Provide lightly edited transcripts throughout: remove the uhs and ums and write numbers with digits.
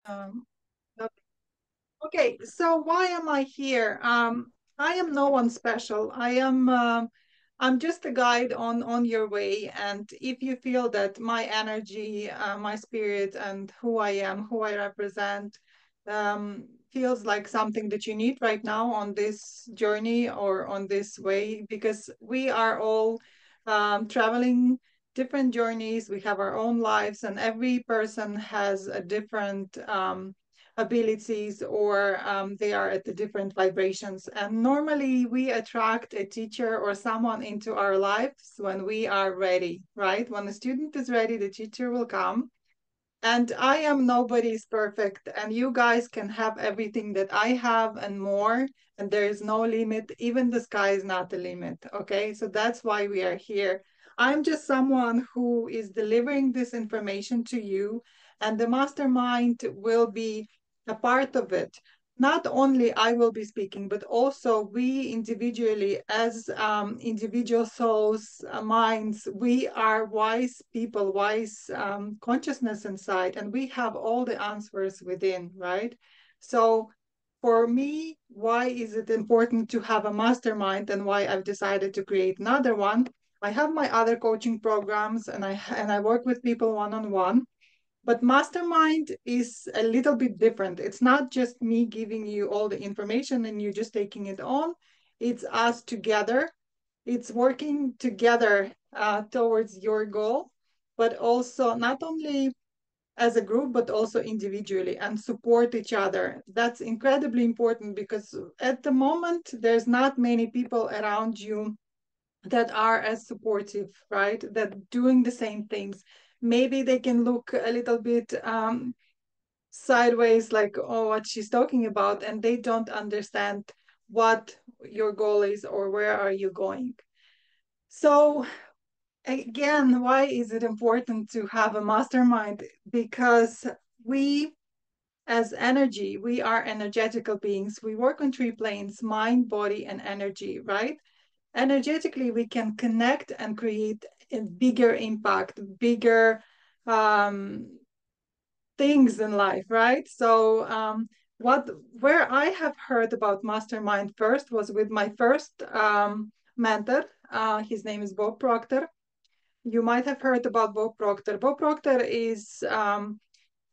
Um, okay, so why am I here? I am no one special. I'm just a guide on your way. And if you feel that my energy, my spirit, and who I am, who I represent, feels like something that you need right now on this journey or on this way, because we are all traveling different journeys. We have our own lives, and every person has a different abilities, or they are at the different vibrations. And normally we attract a teacher or someone into our lives when we are ready, right? When the student is ready, the teacher will come. And I am nobody's perfect, and you guys can have everything that I have and more. And there is no limit. Even the sky is not the limit. Okay. So that's why we are here. I'm just someone who is delivering this information to you, and the mastermind will be a part of it. Not only I will be speaking, but also we individually, as individual souls, minds, we are wise people, wise consciousness inside, and we have all the answers within, right? So for me, why is it important to have a mastermind, and why I've decided to create another one? I have my other coaching programs, and I work with people one on one. But mastermind is a little bit different. It's not just me giving you all the information and you just taking it on. It's us together. It's working together towards your goal, but also not only as a group, but also individually, and support each other. That's incredibly important, because at the moment, there's not many people around you that are as supportive, right? That doing the same things. Maybe they can look a little bit sideways, like, oh, what she's talking about, and they don't understand what your goal is or where are you going. So again, why is it important to have a mastermind? Because we, as energy, we are energetical beings. We work on three planes: mind, body, and energy, right? Energetically, we can connect and create a bigger impact, bigger um, things in life, right? So, what where I have heard about mastermind first was with my first mentor. His name is Bob Proctor. You might have heard about Bob Proctor. Bob Proctor is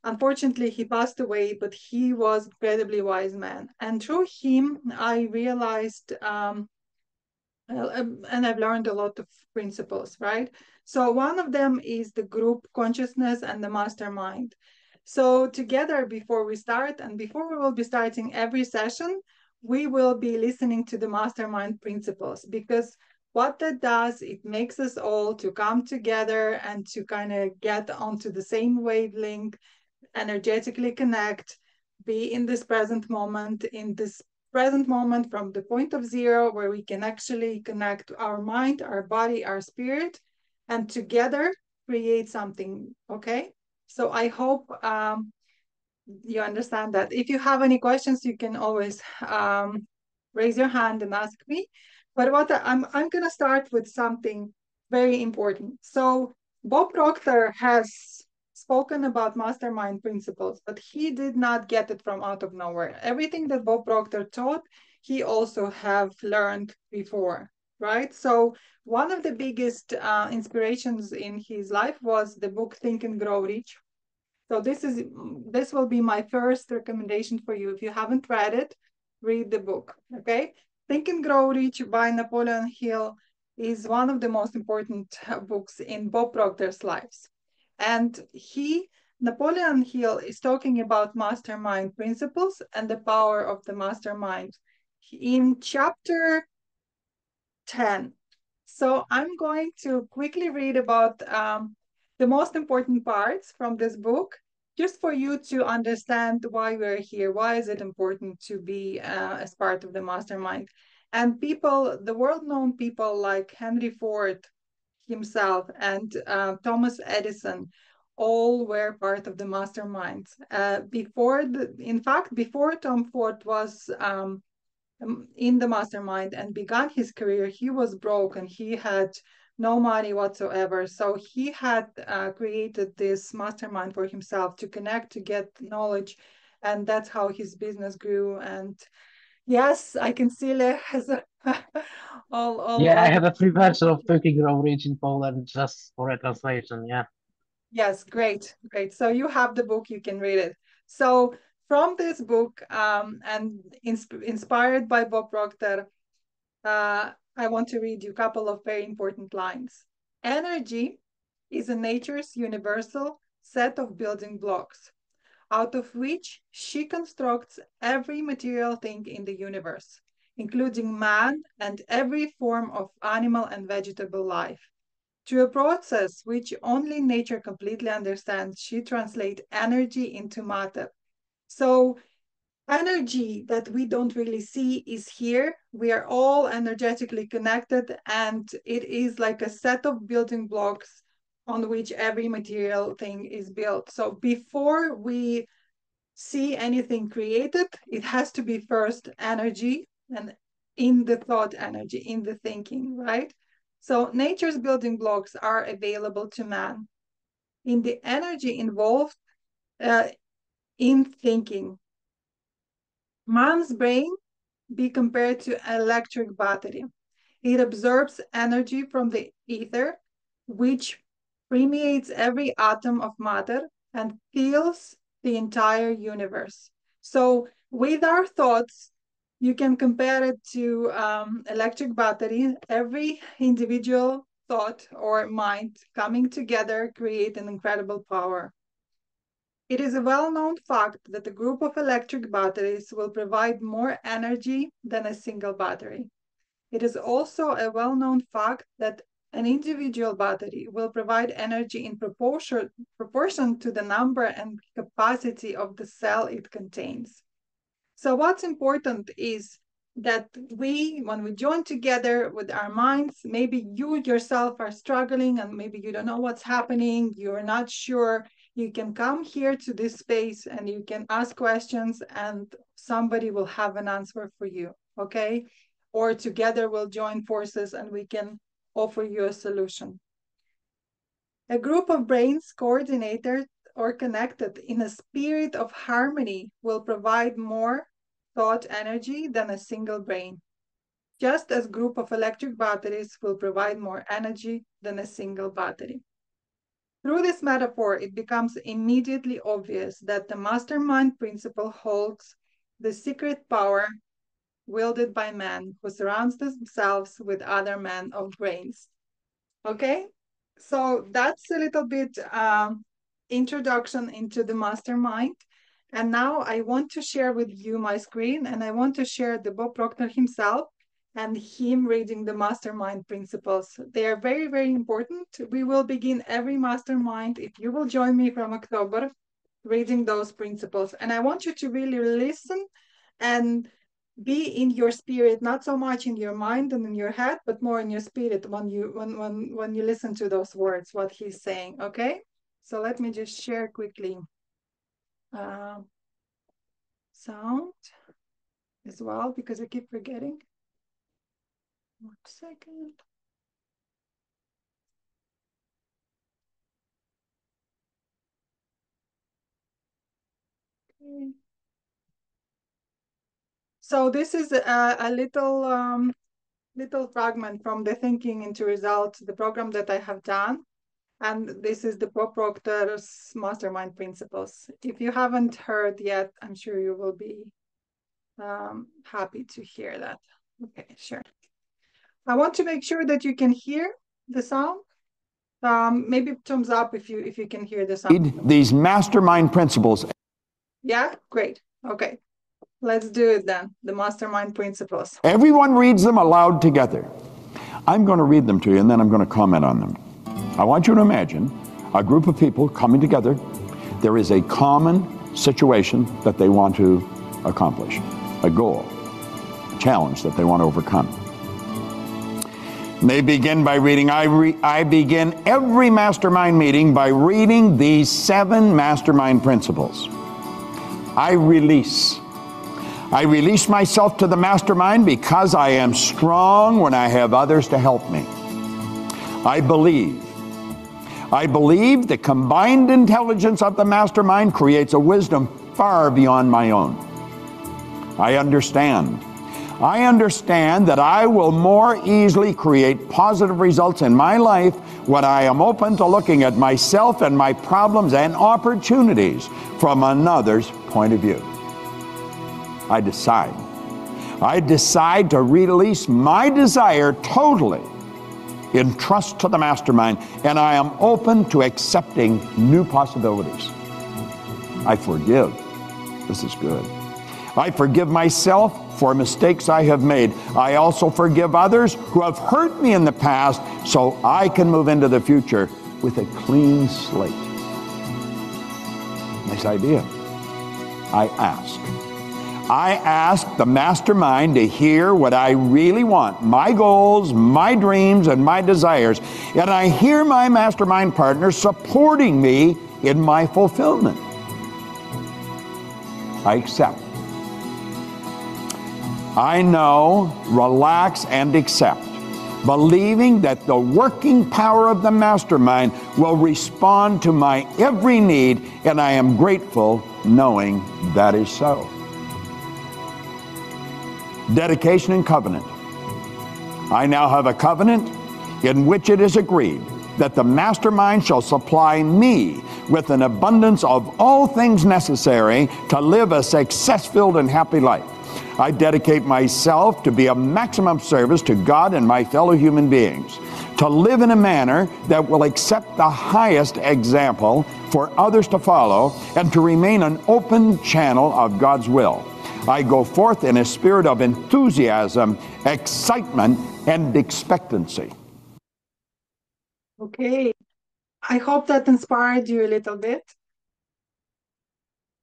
unfortunately, he passed away, but he was incredibly wise man. And through him, I realized and I've learned a lot of principles, right? So one of them is the group consciousness and the mastermind. So together, before we start, and before we will be starting every session, we will be listening to the mastermind principles, because what that does, it makes us all to come together and to kind of get onto the same wavelength, energetically connect, be in this present moment, in this present moment from the point of zero, where we can actually connect our mind, our body, our spirit, and together create something. Okay. So I hope you understand that. If you have any questions, you can always raise your hand and ask me. But I'm gonna start with something very important. So Bob Proctor has spoken about mastermind principles, but he did not get it from out of nowhere. Everything that Bob Proctor taught, he also have learned before, right? So one of the biggest inspirations in his life was the book Think and Grow Rich. So this will be my first recommendation for you. If you haven't read it, read the book. Okay, Think and Grow Rich by Napoleon Hill is one of the most important books in Bob Proctor's lives, and Napoleon Hill is talking about mastermind principles and the power of the mastermind in chapter 10. So I'm going to quickly read about the most important parts from this book, just for you to understand why we're here. Why is it important to be as part of the mastermind? And people, the world-known people like Henry Ford himself and Thomas Edison, all were part of the mastermind. In fact, before Tom Ford was in the mastermind and began his career, he was broke and he had no money whatsoever. So he had created this mastermind for himself to connect, to get knowledge, and that's how his business grew. And yes, I can see Lech has Yeah, I all the. have a free version of Turkey Grow Rich in Poland just for a translation. Yeah. Yes, great, great. So you have the book, you can read it. So from this book, and inspired by Bob Proctor, I want to read you a couple of very important lines. Energy is a nature's universal set of building blocks, out of which she constructs every material thing in the universe, including man and every form of animal and vegetable life. Through a process which only nature completely understands, she translates energy into matter. So energy that we don't really see is here. We are all energetically connected, and it is like a set of building blocks on which every material thing is built. So before we see anything created, it has to be first energy, and in the thought energy, in the thinking, right? So nature's building blocks are available to man in the energy involved uh, in thinking. Man's brain be compared to an electric battery. It absorbs energy from the ether, which permeates every atom of matter and fills the entire universe. So, with our thoughts, you can compare it to electric battery. Every individual thought or mind coming together create an incredible power. It is a well-known fact that a group of electric batteries will provide more energy than a single battery. It is also a well-known fact that an individual battery will provide energy in proportion to the number and capacity of the cell it contains. So what's important is that when we join together with our minds, maybe you yourself are struggling and maybe you don't know what's happening, you're not sure, you can come here to this space and you can ask questions and somebody will have an answer for you, okay? Or together we'll join forces and we can offer you a solution. A group of brains coordinated or connected in a spirit of harmony will provide more thought energy than a single brain, just as a group of electric batteries will provide more energy than a single battery. Through this metaphor, it becomes immediately obvious that the mastermind principle holds the secret power wielded by men who surrounds themselves with other men of brains. Okay, so that's a little bit introduction into the mastermind. And now I want to share with you my screen and I want to share the Bob Proctor himself and him reading the mastermind principles. They are very, very important. We will begin every mastermind, if you will join me from October, reading those principles. And I want you to really listen and be in your spirit, not so much in your mind and in your head, but more in your spirit when you listen to those words, what he's saying. Okay, so let me just share quickly sound as well, because I keep forgetting. 1 second. Okay. So this is a little fragment from the Thinking into Results, the program that I have done. And this is the Bob Proctor's Mastermind Principles. If you haven't heard yet, I'm sure you will be happy to hear that. Okay, sure. I want to make sure that you can hear the sound. Maybe thumbs up if you can hear the sound. These mastermind principles. Yeah, great. Okay, let's do it then. The Mastermind Principles. Everyone reads them aloud together. I'm going to read them to you and then I'm going to comment on them. I want you to imagine a group of people coming together. There is a common situation that they want to accomplish, a goal, a challenge that they want to overcome. They begin by reading, I begin every mastermind meeting by reading these 7 mastermind principles. I release myself to the mastermind because I am strong when I have others to help me. I believe. I believe the combined intelligence of the mastermind creates a wisdom far beyond my own. I understand. I understand that I will more easily create positive results in my life when I am open to looking at myself and my problems and opportunities from another's point of view. I decide. I decide to release my desire totally in trust to the mastermind, and I am open to accepting new possibilities. I forgive. This is good. I forgive myself for mistakes I have made. I also forgive others who have hurt me in the past so I can move into the future with a clean slate. Nice idea. I ask. I ask the mastermind to hear what I really want, my goals, my dreams, and my desires. And I hear my mastermind partner supporting me in my fulfillment. I accept. I know, relax, and accept, believing that the working power of the mastermind will respond to my every need, and I am grateful knowing that is so. Dedication and covenant. I now have a covenant in which it is agreed that the mastermind shall supply me with an abundance of all things necessary to live a success-filled and happy life. I dedicate myself to be of maximum service to God and my fellow human beings, to live in a manner that will accept the highest example for others to follow, and to remain an open channel of God's will. I go forth in a spirit of enthusiasm, excitement, and expectancy. Okay. I hope that inspired you a little bit.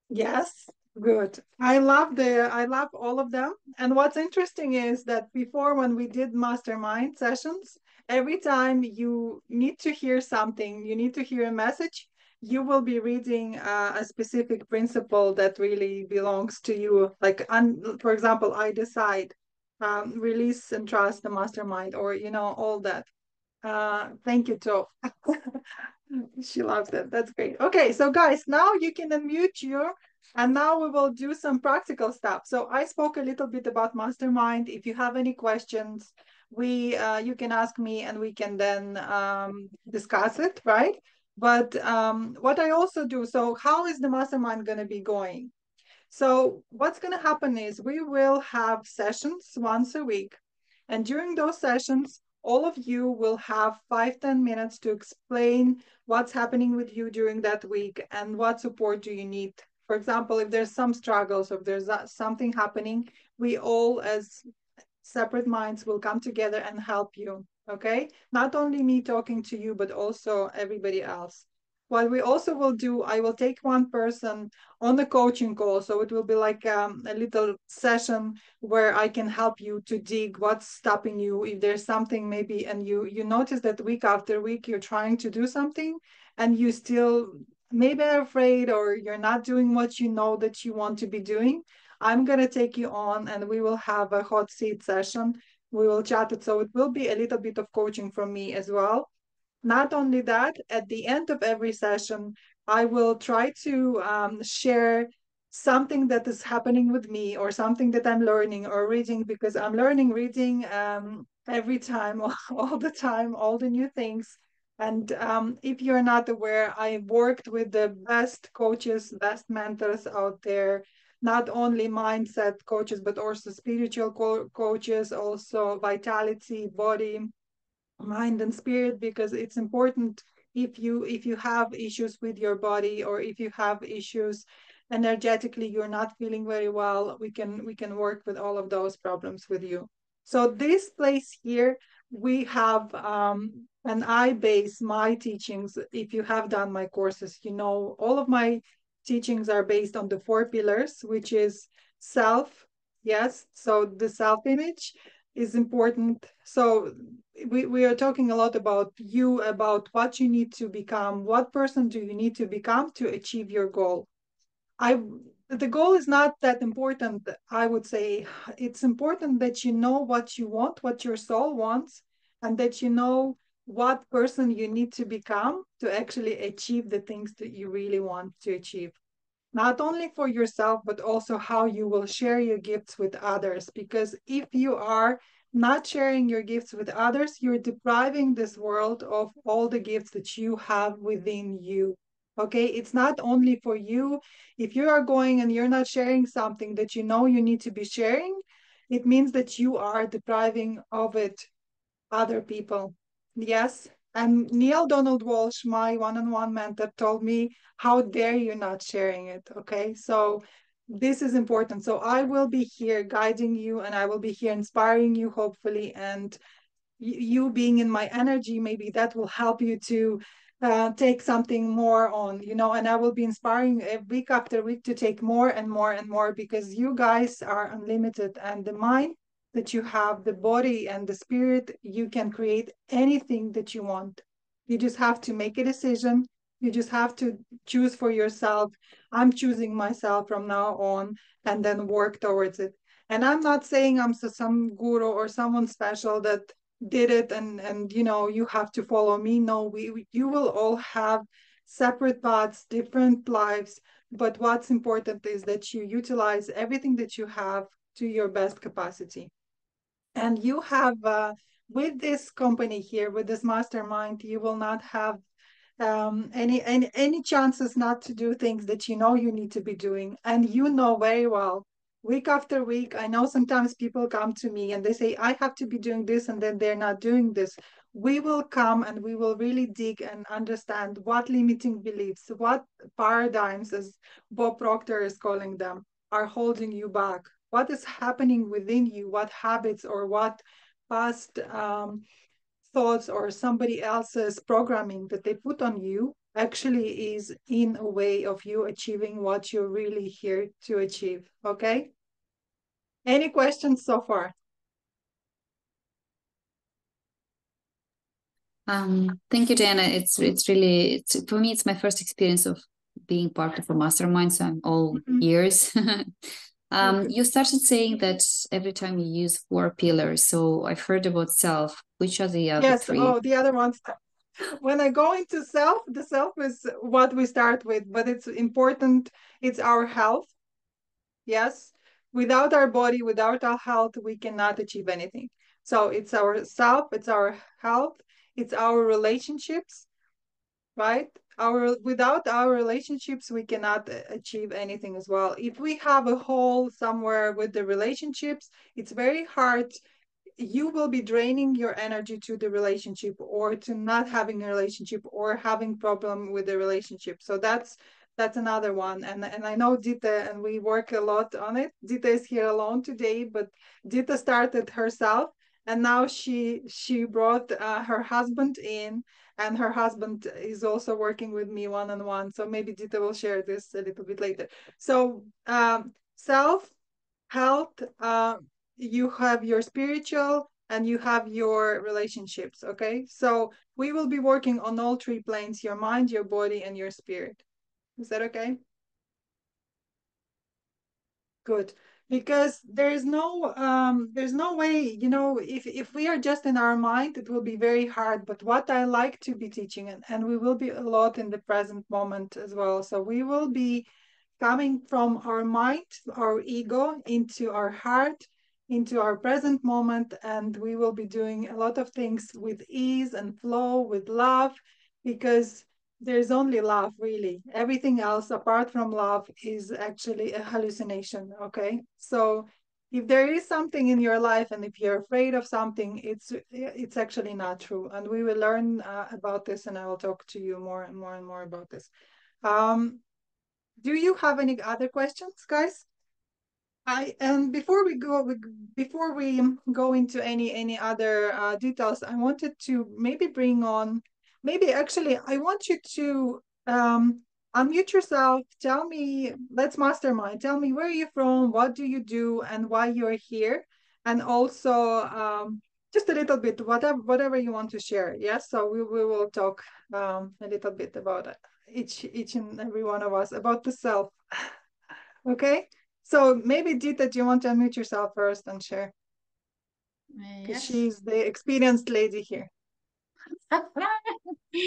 Yes, good. I love all of them. And what's interesting is that before, when we did mastermind sessions, every time you need to hear something, you need to hear a message, you will be reading a specific principle that really belongs to you. Like, for example, I decide, release and trust the mastermind, or all that. Thank you, Tove. She loves it. That's great. Okay, so guys, now you can unmute you, and now we will do some practical stuff. So I spoke a little bit about Mastermind. If you have any questions, you can ask me, and we can then discuss it, right? But what I also do, so how is the Mastermind going to be going? So what's going to happen is we will have sessions once a week. And during those sessions, all of you will have 5-10 minutes to explain what's happening with you during that week and what support do you need. For example, if there's some struggles, or if there's something happening, we all as separate minds will come together and help you, okay? Not only me talking to you, but also everybody else. What we also will do, I will take one person on the coaching call. So it will be like a little session where I can help you to dig what's stopping you. If there's something maybe, and you notice that week after week, you're trying to do something and you still maybe are afraid, or you're not doing what you know that you want to be doing, I'm going to take you on and we will have a hot seat session. We will chat it. So it will be a little bit of coaching from me as well. Not only that, at the end of every session, I will try to share something that is happening with me, or something that I'm learning or reading, because I'm learning, reading every time, all the time, all the new things. And if you're not aware, I worked with the best coaches, best mentors out there, not only mindset coaches, but also spiritual coaches, also vitality, body, mind and spirit, because it's important. If you have issues with your body, or if you have issues energetically, you're not feeling very well, we can work with all of those problems with you. So this place here, we have and I base my teachings. If you have done my courses, all of my teachings are based on the 4 pillars, which is self. Yes, so the self image is important. So we are talking a lot about you, about what you need to become. What person do you need to become to achieve your goal? The goal is not that important, I would say. It's important that you know what you want, what your soul wants, and that you know what person you need to become to actually achieve the things that you really want to achieve. Not only for yourself, but also how you will share your gifts with others. Because if you are not sharing your gifts with others, you're depriving this world of all the gifts that you have within you. Okay, it's not only for you. If you are going and you're not sharing something that you know you need to be sharing, it means that you are depriving of it other people. Yes. And Neil Donald Walsh, my one-on-one mentor, told me, how dare you not sharing it? Okay. So this is important. So I will be here guiding you, and I will be here inspiring you, hopefully. And you being in my energy, maybe that will help you to take something more on, and I will be inspiring week after week to take more and more and more, because you guys are unlimited, and the mind that you have, the body and the spirit, you can create anything that you want. You just have to make a decision. You just have to choose for yourself. I'm choosing myself from now on, and then work towards it. And I'm not saying I'm some guru or someone special that did it, and you have to follow me. No, you will all have separate paths, different lives, but what's important is that you utilize everything that you have to your best capacity. And you have with this company here, with this mastermind, you will not have any chances not to do things that you know you need to be doing. And you know very well, week after week, I know sometimes people come to me and they say, I have to be doing this, and then they're not doing this. We will come and we will really dig and understand what limiting beliefs, what paradigms, as Bob Proctor is calling them, are holding you back. What is happening within you? What habits or what past thoughts or somebody else's programming that they put on you actually is in a way of you achieving what you're really here to achieve. Okay. Any questions so far? Thank you, Diana. It's really for me. It's my first experience of being part of a mastermind, so I'm all ears. You started saying that every time you use 4 pillars. So I've heard about self. Which are the other Yes. 3? Oh, the other ones. When I go into self, the self is what we start with, but it's important. It's our health. Yes. Without our body, without our health, we cannot achieve anything. So it's our self, it's our health, it's our relationships, right? Without our relationships, we cannot achieve anything as well. If we have a hole somewhere with the relationships, it's very hard. You will be draining your energy to the relationship, or to not having a relationship, or having problem with the relationship. So that's another one. And I know Dita, and we work a lot on it. Dita is here alone today, but Dita started herself, and now she brought her husband in, and her husband is also working with me one-on-one. So maybe Dita will share this a little bit later. So self, health, you have your spiritual, and you have your relationships. Okay. So we will be working on all 3 planes: your mind, your body, and your spirit. Is that okay? Good. Because there's no way, if we are just in our mind, it will be very hard. But what I like to be teaching, and we will be a lot in the present moment as well. So we will be coming from our mind, our ego, into our heart, into our present moment. And we will be doing a lot of things with ease and flow, with love, because there's only love, really. Everything else apart from love is actually a hallucination. Okay. So if there is something in your life, and if you're afraid of something, it's actually not true. And we will learn about this, and I will talk to you more and more and more about this. Do you have any other questions, guys? And before we go into any other details, I wanted to maybe bring on, maybe actually I want you to unmute yourself. Tell me, let's mastermind. Tell me, where are you from? What do you do, and why you're here? And also just a little bit, whatever you want to share. Yes. So we will talk a little bit about it, each and every one of us, about the self. Okay. So maybe Dita, do you want to unmute yourself first and share? Because Yes. she's the experienced lady here.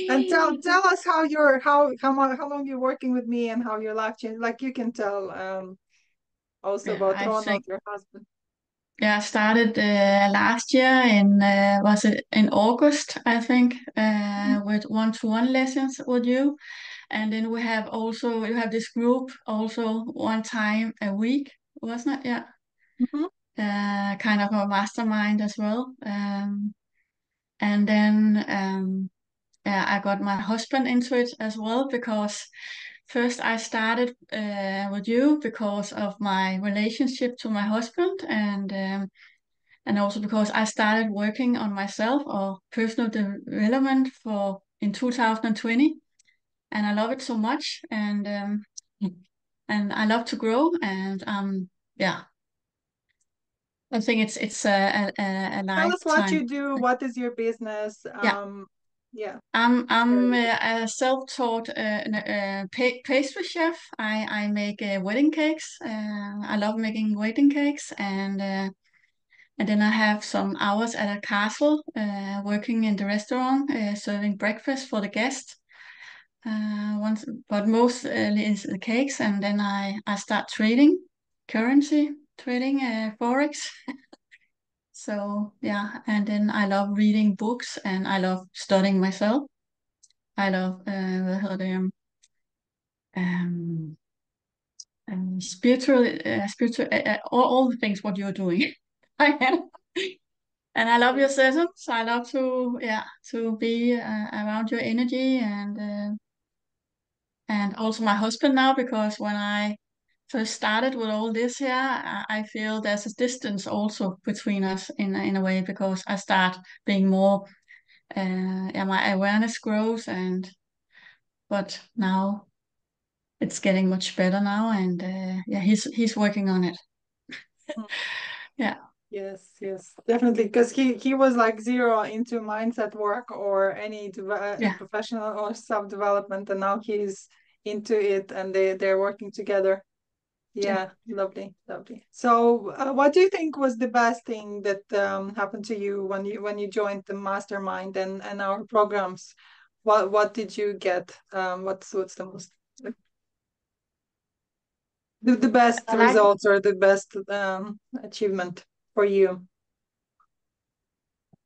And tell us how you're how long you're working with me and how your life changed. Like you can tell also Yeah, about I Ronald, think your husband. yeah, I started last year in was it in August, I think, with one-to-one lessons with you. And then we have also you have this group also one time a week, wasn't it? Yeah. Mm-hmm. Kind of a mastermind as well. And then yeah, I got my husband into it as well because first I started with you because of my relationship to my husband and also because I started working on myself or personal development for in 2020 and I love it so much and I love to grow and yeah, I think it's a Tell us what lifetime. you do. What is your business? Yeah. Yeah. I'm Very good. a self-taught pastry chef. I make wedding cakes. I love making wedding cakes, and then I have some hours at a castle, working in the restaurant, serving breakfast for the guests. Once, but mostly is the cakes, and then I start trading currency, trading forex. So yeah, and then I love reading books, and I love studying myself. I love hvad hedder det, um, spiritual, all the things what you're doing. I am. And I love your sessions. I love to, yeah, to be around your energy and also my husband now because when I first started with all this here, I feel there's a distance also between us in a way because I start being more, yeah, my awareness grows but now it's getting much better now, and yeah, he's working on it. Mm. Yeah, Yes, yes, definitely. Because he was like zero into mindset work or any yeah, professional or self-development, and now he's into it, and they're working together. yeah. Yeah, lovely, lovely. So, what do you think was the best thing that happened to you when you joined the mastermind and our programs? What did you get? What's the most the best I like results or the best achievement for you?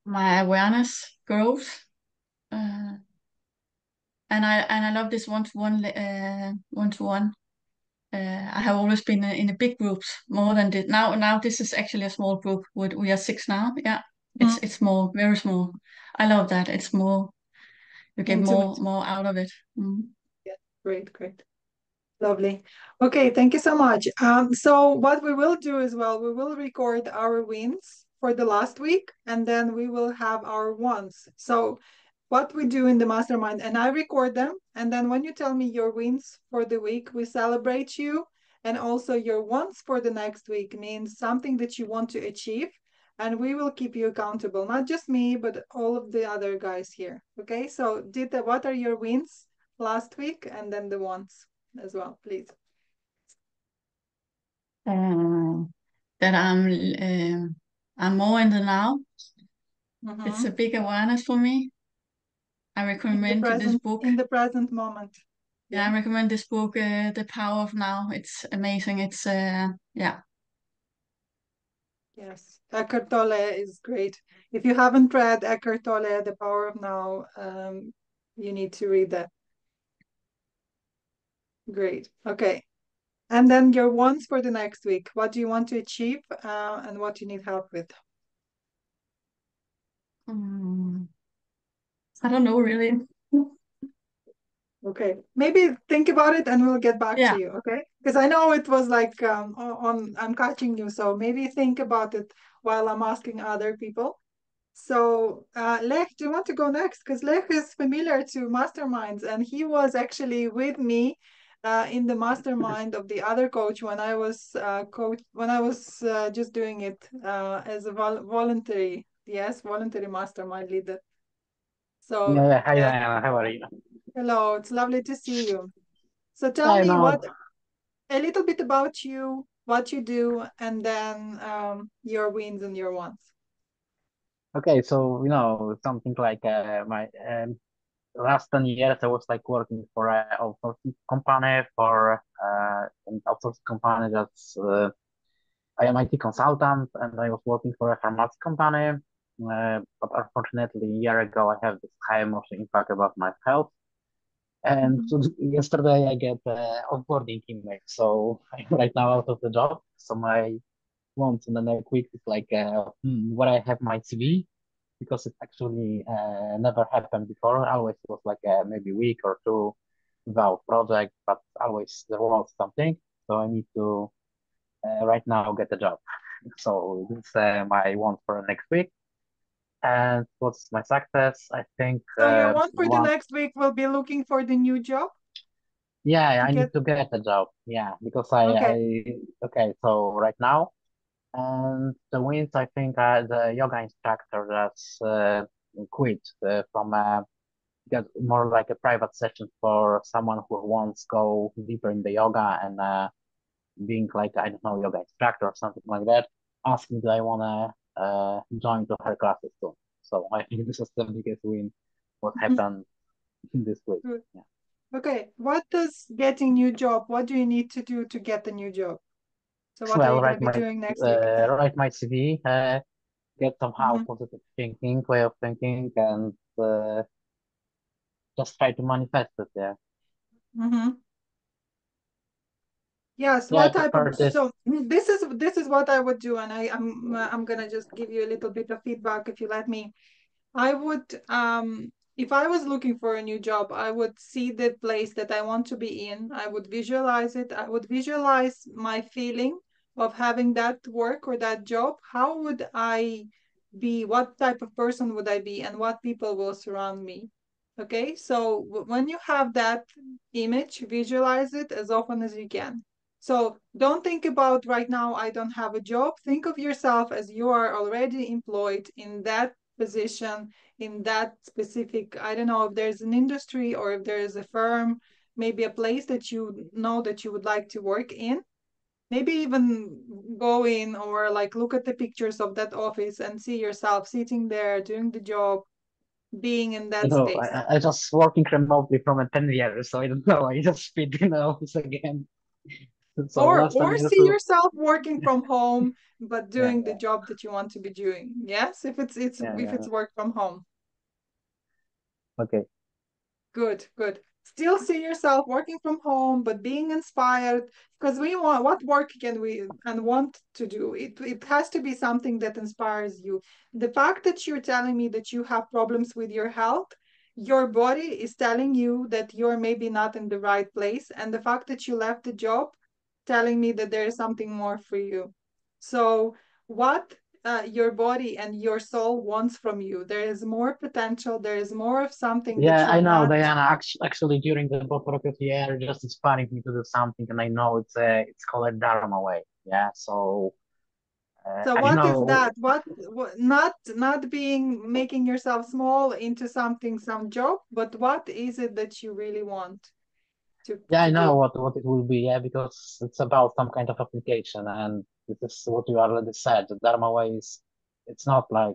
my awareness grows, and I love this one to one. I have always been in a big groups more than this. Now this is actually a small group. We are six now. Yeah, Mm, it's small, very small. I love that. It's more. You get intimate. more out of it. Mm. Yeah, great, great. Lovely. Okay, thank you so much. So what we will do as well, we will record our wins for the last week, and then we will have our wants. So what we do in the mastermind, and I record them, and then when you tell me your wins for the week, we celebrate you, and also your wants for the next week means something that you want to achieve, and we will keep you accountable, not just me, but all of the other guys here. Okay, so Dita, what are your wins last week, and then the wants as well, please. Uh, that I'm more in the now. It's a Mm-hmm. big awareness for me. I recommend this book. In the present moment. Yeah, Yeah. I recommend this book, The Power of Now. It's amazing. It's yeah, Yes. Eckhart Tolle is great. If you haven't read Eckhart Tolle, The Power of Now, you need to read that. Great. Okay. And then your wants for the next week. What do you want to achieve, and what you need help with? mm, I don't know really. Okay, maybe think about it and we'll get back to Yeah, you, okay? Because I know it was like I'm catching you, so maybe think about it while I'm asking other people. So, Lech, do you want to go next? Because Lech is familiar to masterminds, and he was actually with me in the mastermind of the other coach when I was just doing it as a voluntary, yes, voluntary mastermind leader. So, Yeah, yeah. Hi, Lech, Diana. How are you? hello, it's lovely to see you. So tell I me know. what a little bit about you, what you do, and then your wins and your wants. Okay, so something like my last 10 years I was like working for a outsourcing company for an outsourcing company that's I am IT consultant and I was working for a pharmacy company. But unfortunately, a year ago, I have this high emotional impact about my health. And Mhm. so yesterday, I get onboarding email. So I'm right now out of the job. So my want in the next week is like where I have my CV because it actually never happened before. Always was like maybe a week or two without project, but always there was something. So I need to right now get a job. So this is my want for next week. And what's my success? I think So your one for the one, next week will be looking for the new job yeah, to I need get. to get a job. Yeah, because Okay. okay, so right now, and the wins, I think the yoga instructor that's quit from get more like a private session for someone who wants go deeper in the yoga and being like, I don't know, yoga instructor or something like that, asked me do I wanna join to her classes too. So I think this is the biggest win what Mhm. happened this week. Good. Yeah. Okay. What does getting new job? What do you need to do to get the new job? So what are Well, you going to be doing next week? write my CV, get somehow Hmm. positive thinking, way of thinking, and just try to manifest it. Yeah. Hmm. Yes. Yeah, I What type of prefer this. so this is what I would do, and I'm gonna just give you a little bit of feedback if you let me. I would, if I was looking for a new job, I would see the place that I want to be in. I would visualize it. I would visualize my feeling of having that work or that job. How would I be? What type of person would I be? And what people will surround me? Okay, so when you have that image, visualize it as often as you can. So don't think about right now, I don't have a job. Think of yourself as you are already employed in that position in that specific, I don't know if there's an industry or if there is a firm, maybe a place that you know that you would like to work in. Maybe even go in or like look at the pictures of that office and see yourself sitting there doing the job, being in You that know, space. I just working remotely from a 10 years, so I don't know. I just fit in the office again. So last time Or I see also, yourself working from home but yeah, doing the yeah, job that you want to be doing. Yes, if it's yeah, if yeah. it's work from home. Okay. Good, good. Still see yourself working from home, but being inspired because we want what work can we and want to do. It has to be something that inspires you. The fact that you're telling me that you have problems with your health, your body is telling you that you're maybe not in the right place. And the fact that you left the job telling me that there is something more for you. So what your body and your soul wants from you. There is more potential. There is more of something that Yeah, you're I know, not. Diana. Actually, during the book of the year, just inspiring me to do something, and I know it's called a Dharma way. Yeah, so So I what is know. that? What not being making yourself small into something, some job, but what is it that you really want Yeah, I to know do? what it will be. Yeah, because it's about some kind of application, and this is what you already said. The Dharma way is it's not like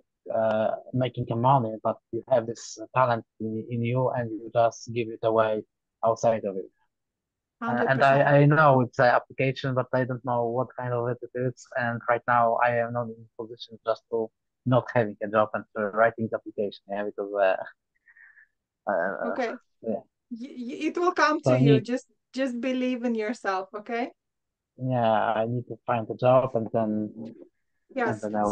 making a money, but you have this talent in you, and you just give it away outside of it. And 100%. I know it's an application, but I don't know what kind of it is. And right now, I am not in a position just to not having a job and writing the application. Yeah, because uh, Okay. yeah. It will come So to I you. need, Just believe in yourself, okay? yeah, I need to find a job and Yes. then I'll.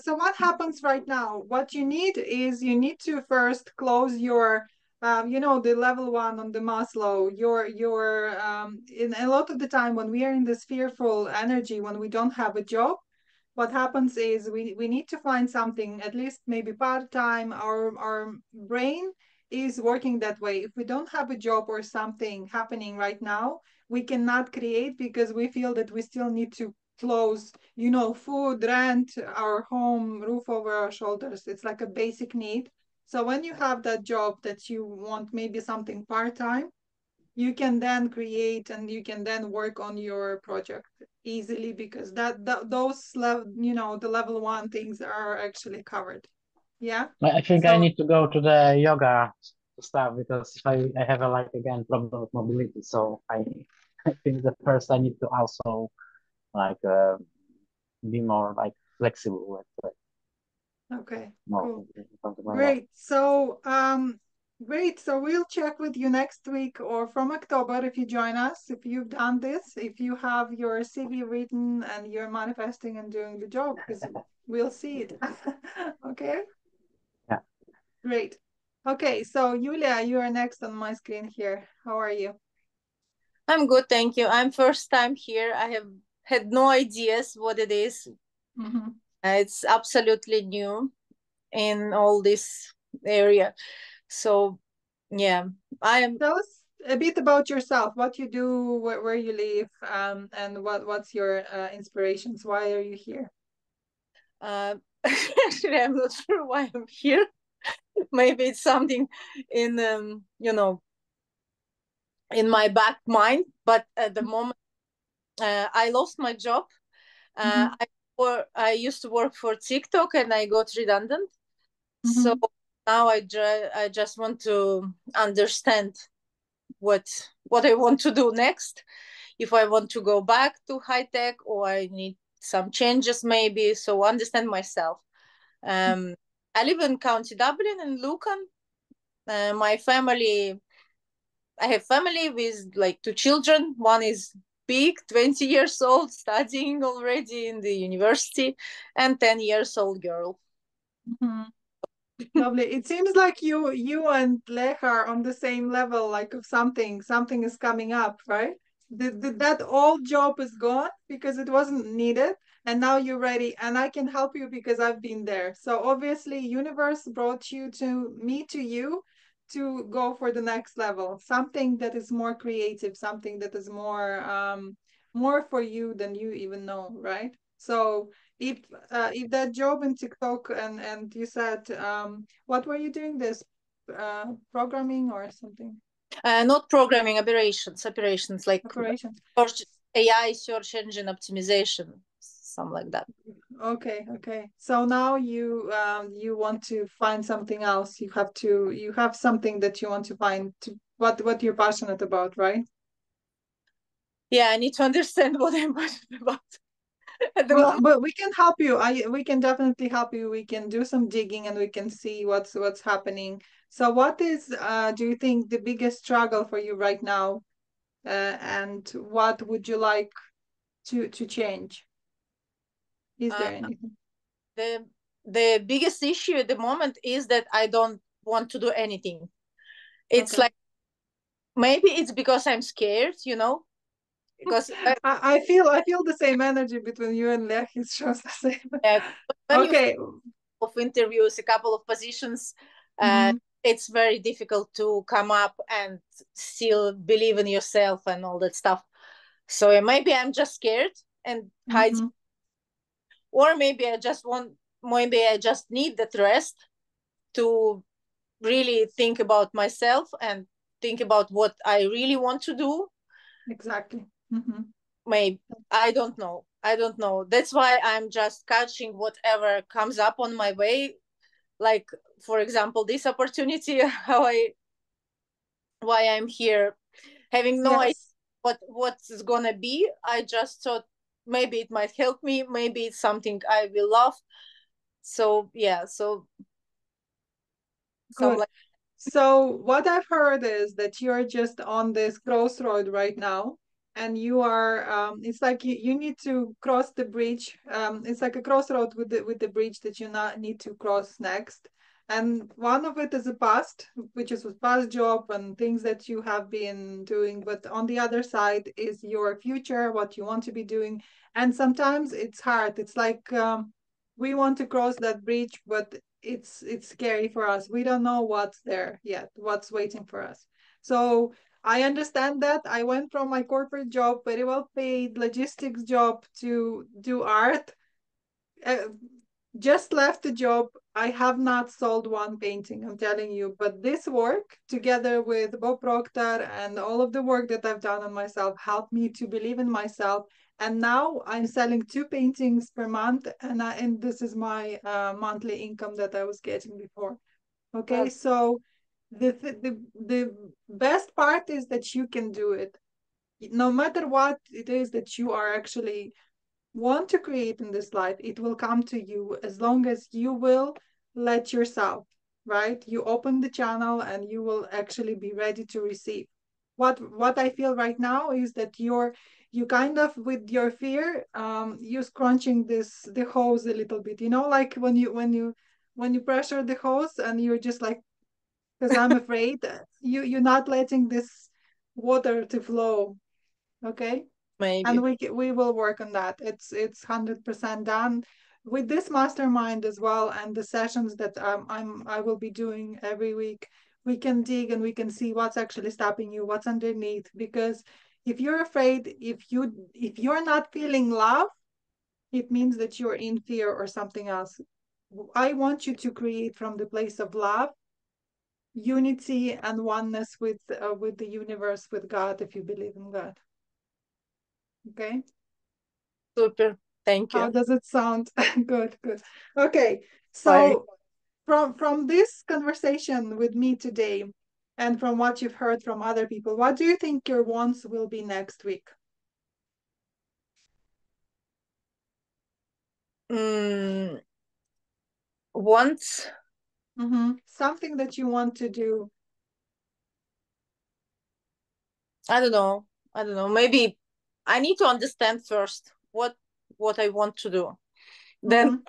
So what happens right now? What you need is you need to first close your the level one on the Maslow, your in a lot of the time when we are in this fearful energy, when we don't have a job, what happens is we need to find something, at least maybe part-time. Our brain is working that way. If we don't have a job or something happening right now, we cannot create because we feel that we still need to close, food, rent, our home, roof over our shoulders. It's like a basic need. So when you have that job that you want, maybe something part-time, you can then create and you can then work on your project easily, because those level, the level 1 things are actually covered. Yeah. I think I So need to go to the yoga stuff because I have a like again problem with mobility. So I think the first I need to also like be more like flexible with okay, more cool. something like that. Great. So great. So we'll check with you next week or from October if you join us, if you've done this, if you have your CV written and you're manifesting and doing the job, because we'll see it. Okay. Yeah. Great. Okay, so Julia, you are next on my screen here. How are you? I'm good, thank you. I'm first time here. I have had no ideas what it is. Mm-hmm. It's absolutely new in all this area. So yeah, I am Tell us a bit about yourself, what you do, where you live, and what's your inspirations? Why are you here? actually I'm not sure why I'm here. Maybe it's something in in my back mind, but at the moment I lost my job. Mm-hmm. I used to work for TikTok and I got redundant. So Mm-hmm. now I just want to understand what I want to do next. If I want to go back to high tech or I need some changes maybe. So understand myself. Um, I live in County Dublin in Lucan. My family, I have family with like 2 children. One is big, 20 years old, studying already in the university, and 10 years old girl. Mm-hmm. Lovely. It seems like you and Lech are on the same level, like of something is coming up, right? That old job is gone because it wasn't needed, and now you're ready, and I can help you because I've been there. So obviously, universe brought you to me to you to go for the next level, something that is more creative, something that is more for you than you even know, right? So if that job in TikTok and you said what were you doing this programming or something Not programming, operations like operations. search, AI search engine optimization, something like that. Okay, so now you want to find something else. You have something that you want to find to what you're passionate about, right? Yeah, I need to understand what I'm passionate about at the Well, moment. but we can help you. We can definitely help you. We can do some digging and we can see what's happening. So what is do you think the biggest struggle for you right now? And what would you like to change? Is Uh, there anything? the biggest issue at the moment is that I don't want to do anything. It's Okay. like maybe it's because I'm scared, because I feel the same energy between you and Lech. It shows the same. uh, when you Okay. of interviews, a couple of positions, Mm-hmm. it's very difficult to come up and still believe in yourself and all that stuff. So maybe I'm just scared and hiding, Mm-hmm. or maybe I just need that rest to really think about myself and think about what I really want to do. Exactly. Mm-hmm. Maybe I don't know. That's why I'm just catching whatever comes up on my way. Like for example, this opportunity, how I why I'm here, having no idea Yes. what's gonna be. I just thought maybe it might help me. Maybe it's something I will love. So yeah, so some Good. like So what I've heard is that you're just on this crossroad right now, and you are. It's like you need to cross the bridge. It's like a crossroad with the bridge that you not need to cross next. And one of it is the past, which is a past job and things that you have been doing. But on the other side is your future, what you want to be doing. And sometimes it's hard. It's like we want to cross that bridge, but it's scary for us. We don't know what's there yet, what's waiting for us. So I understand that. I went from my corporate job, very well paid logistics job, to do art. uh, just left the job I have not sold one painting, I'm telling you, but this work, together with Bob Proctor and all of the work that I've done on myself, helped me to believe in myself. And now I'm selling 2 paintings per month, and this is my monthly income that I was getting before. Okay, so the best part is that you can do it. No matter what it is that you are actually want to create in this life, it will come to you as long as you will let yourself, right? You open the channel and you will actually be ready to receive. What I feel right now is that you kind of with your fear, you're scrunching the hose a little bit, like when you pressure the hose and you're just like, because I'm afraid you're not letting this water to flow. Okay, and Maybe. we will work on that. It's 100% done with this mastermind as well, and the sessions that I will be doing every week. We can dig and we can see what's actually stopping you, what's underneath. Because if you're afraid, if you're not feeling love, it means that you're in fear or something else. I want you to create from the place of love, unity, and oneness with the universe, with God, if you believe in God. Okay. Super. Thank How you. does it sound? Good, good. Okay, Fine. so from this conversation with me today, and from what you've heard from other people, what do you think your wants will be next week? Once, Something that you want to do. I don't know. I don't know. Maybe I need to understand first what I want to do. Then Mhm.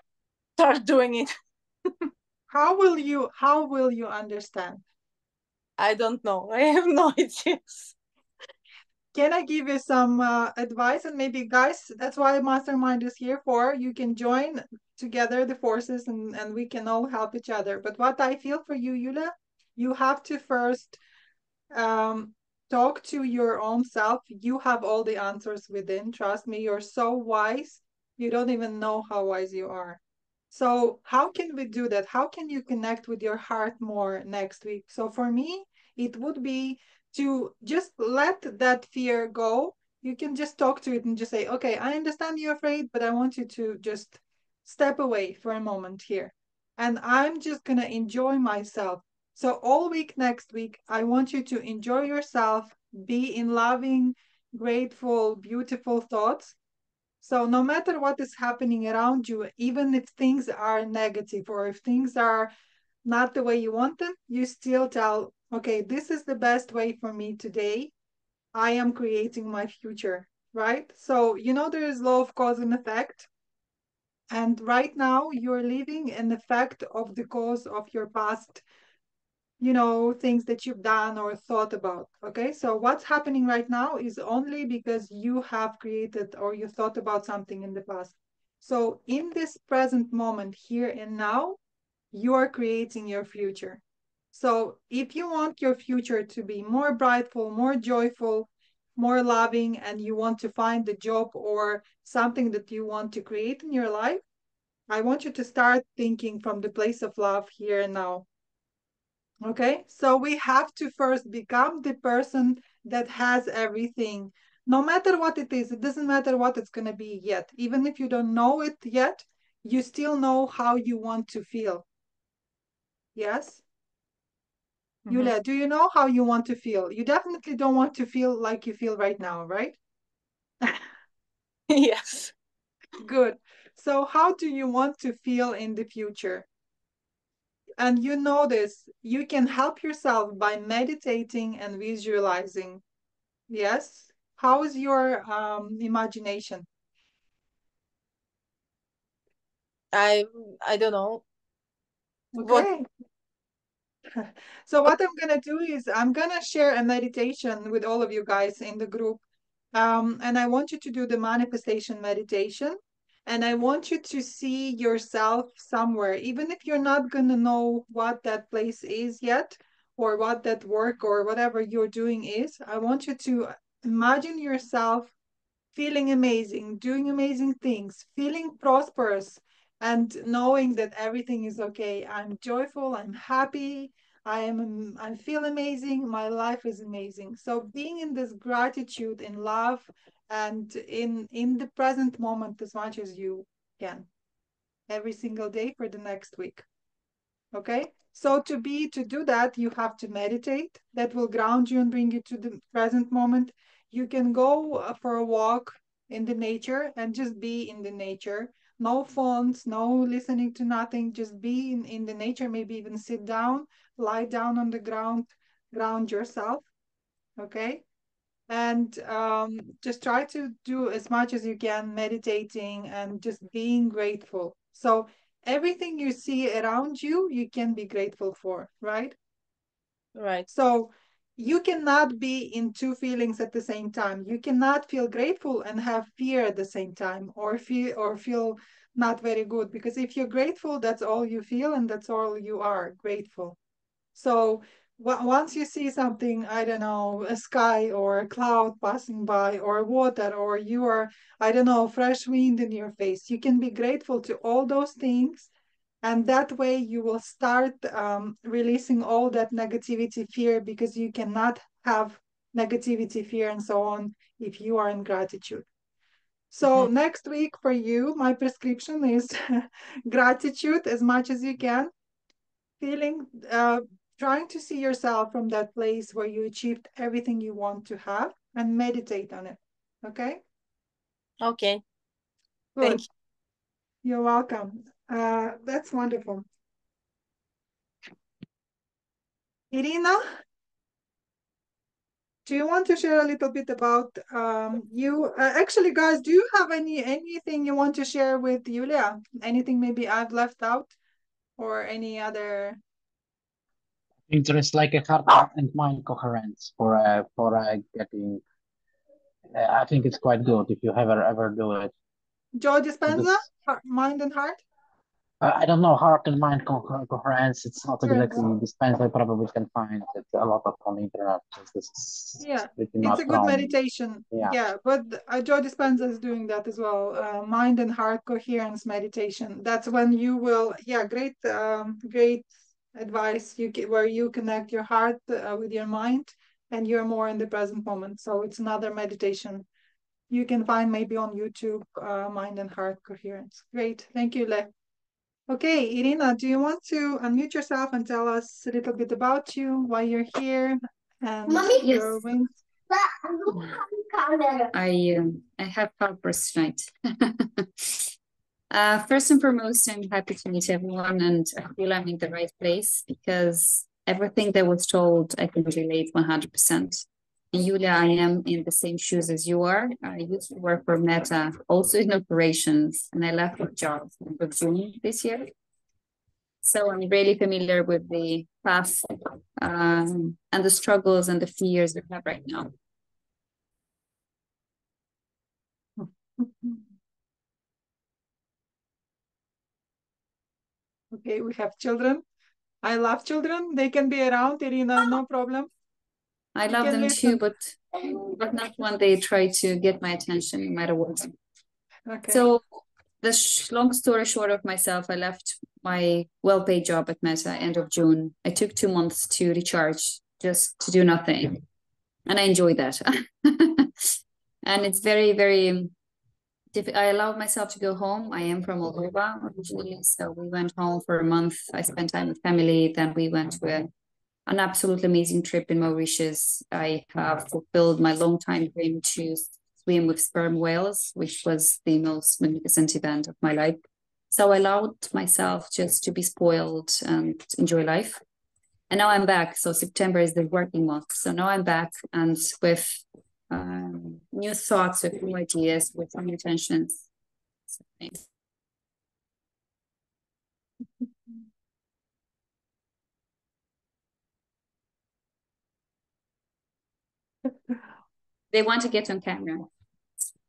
start doing it. How will you understand? I don't know. I have no ideas. Can I give you some advice? And maybe, guys, that's why Mastermind is here for. You can join together the forces, and we can all help each other. But what I feel for you, Yulia, you have to first um, talk to your own self. You have all the answers within. Trust me, you're so wise. You don't even know how wise you are. So, how can we do that? How can you connect with your heart more next week? So, for me, it would be to just let that fear go. You can just talk to it and just say, okay, I understand you're afraid, but I want you to just step away for a moment here. And I'm just going to enjoy myself. So, all week next week, I want you to enjoy yourself, be in loving, grateful, beautiful thoughts. So no matter what is happening around you, even if things are negative or if things are not the way you want them, you still tell, okay, this is the best way for me today. I am creating my future, right? So, there is law of cause and effect. And right now you're living an effect of the cause of your past, things that you've done or thought about. Okay, so what's happening right now is only because you have created or you thought about something in the past. So in this present moment, here and now, you are creating your future. So if you want your future to be more brightful, more joyful, more loving, and you want to find a job or something that you want to create in your life, I want you to start thinking from the place of love here and now. Okay, so we have to first become the person that has everything, no matter what it is. It doesn't matter what it's going to be yet. Even if you don't know it yet, you still know how you want to feel. Yes? Mhm. Yulia, do you know how you want to feel? You definitely don't want to feel like you feel right now, right? Yes. Good. So, how do you want to feel in the future? And you know this, you can help yourself by meditating and visualizing. Yes. How is your imagination? I I don't know what. Okay. So what I'm gonna do is I'm gonna share a meditation with all of you guys in the group. And I want you to do the manifestation meditation. And I want you to see yourself somewhere, even if you're not gonna know what that place is yet, or what that work or whatever you're doing is. I want you to imagine yourself feeling amazing, doing amazing things, feeling prosperous, and knowing that everything is okay. I'm joyful, I'm happy, I feel amazing, my life is amazing. So being in this gratitude, in love, and in the present moment as much as you can, every single day for the next week. Okay, so to do that, you have to meditate. That will ground you and bring you to the present moment. You can go for a walk in the nature and just be in the nature. No phones, no listening to nothing, just be in the nature. Maybe even sit down, lie down on the ground, ground yourself. Okay, and just try to do as much as you can, meditating and just being grateful. So everything you see around you, you can be grateful for, right? Right. So you cannot be in two feelings at the same time. You cannot feel grateful and have fear at the same time, or feel not very good, because if you're grateful, that's all you feel and that's all you are, grateful. So once you see something, I don't know, a sky or a cloud passing by or water, or you are, I don't know, fresh wind in your face, you can be grateful to all those things. And that way you will start releasing all that negativity, fear, because you cannot have negativity, fear, and so on if you are in gratitude. So next week for you, my prescription is gratitude as much as you can, feeling, trying to see yourself from that place where you achieved everything you want to have, and meditate on it. Okay? Okay. Good. Thank you. You're welcome. That's wonderful. Irina, do you want to share a little bit about you? Actually, guys, do you have anything you want to share with Julia? Anything maybe I've left out, or any other? Interest like a heart and mind coherence for getting. I think it's quite good if you ever do it. Joe Dispenza, This Mind and Heart? I don't know, heart and mind coherence. It's not Coherence. exactly dispense. I probably can find it a lot of on the internet. This is Yeah, pretty it's much a good from meditation. Yeah, but Joe Dispenza is doing that as well. Mind and heart coherence meditation. That's when you will, yeah, great advice. Where you connect your heart with your mind, and you're more in the present moment. So it's another meditation you can find maybe on YouTube. Mind and heart coherence. Great, thank you, Le. Okay, Irina, do you want to unmute yourself and tell us a little bit about you, why you're here, and your wins? I have helpers tonight. First and foremost, I'm happy to meet everyone, and I feel I'm in the right place because everything that was told, I can relate 100%. Yulia, I am in the same shoes as you are. I used to work for Meta, also in operations, and I left the job in June this year. So I'm really familiar with the path and the struggles and the fears we have right now. Okay, we have children. I love children. They can be around, Irina, no problem. I love them too, but not when they try to get my attention, no matter what. Okay. So the long story short of myself, I left my well-paid job at Meta end of June. I took 2 months to recharge, just to do nothing, and I enjoyed that. And it's very, very. I allowed myself to go home. I am from Moldova originally, so we went home for a month. I spent time with family. Then we went to an absolutely amazing trip in Mauritius. I have fulfilled my long time dream to swim with sperm whales, which was the most magnificent event of my life. So I allowed myself just to be spoiled and enjoy life. And now I'm back. So September is the working month. So now I'm back, and with new thoughts, with new ideas, with new intentions. So thanks. They want to get on camera.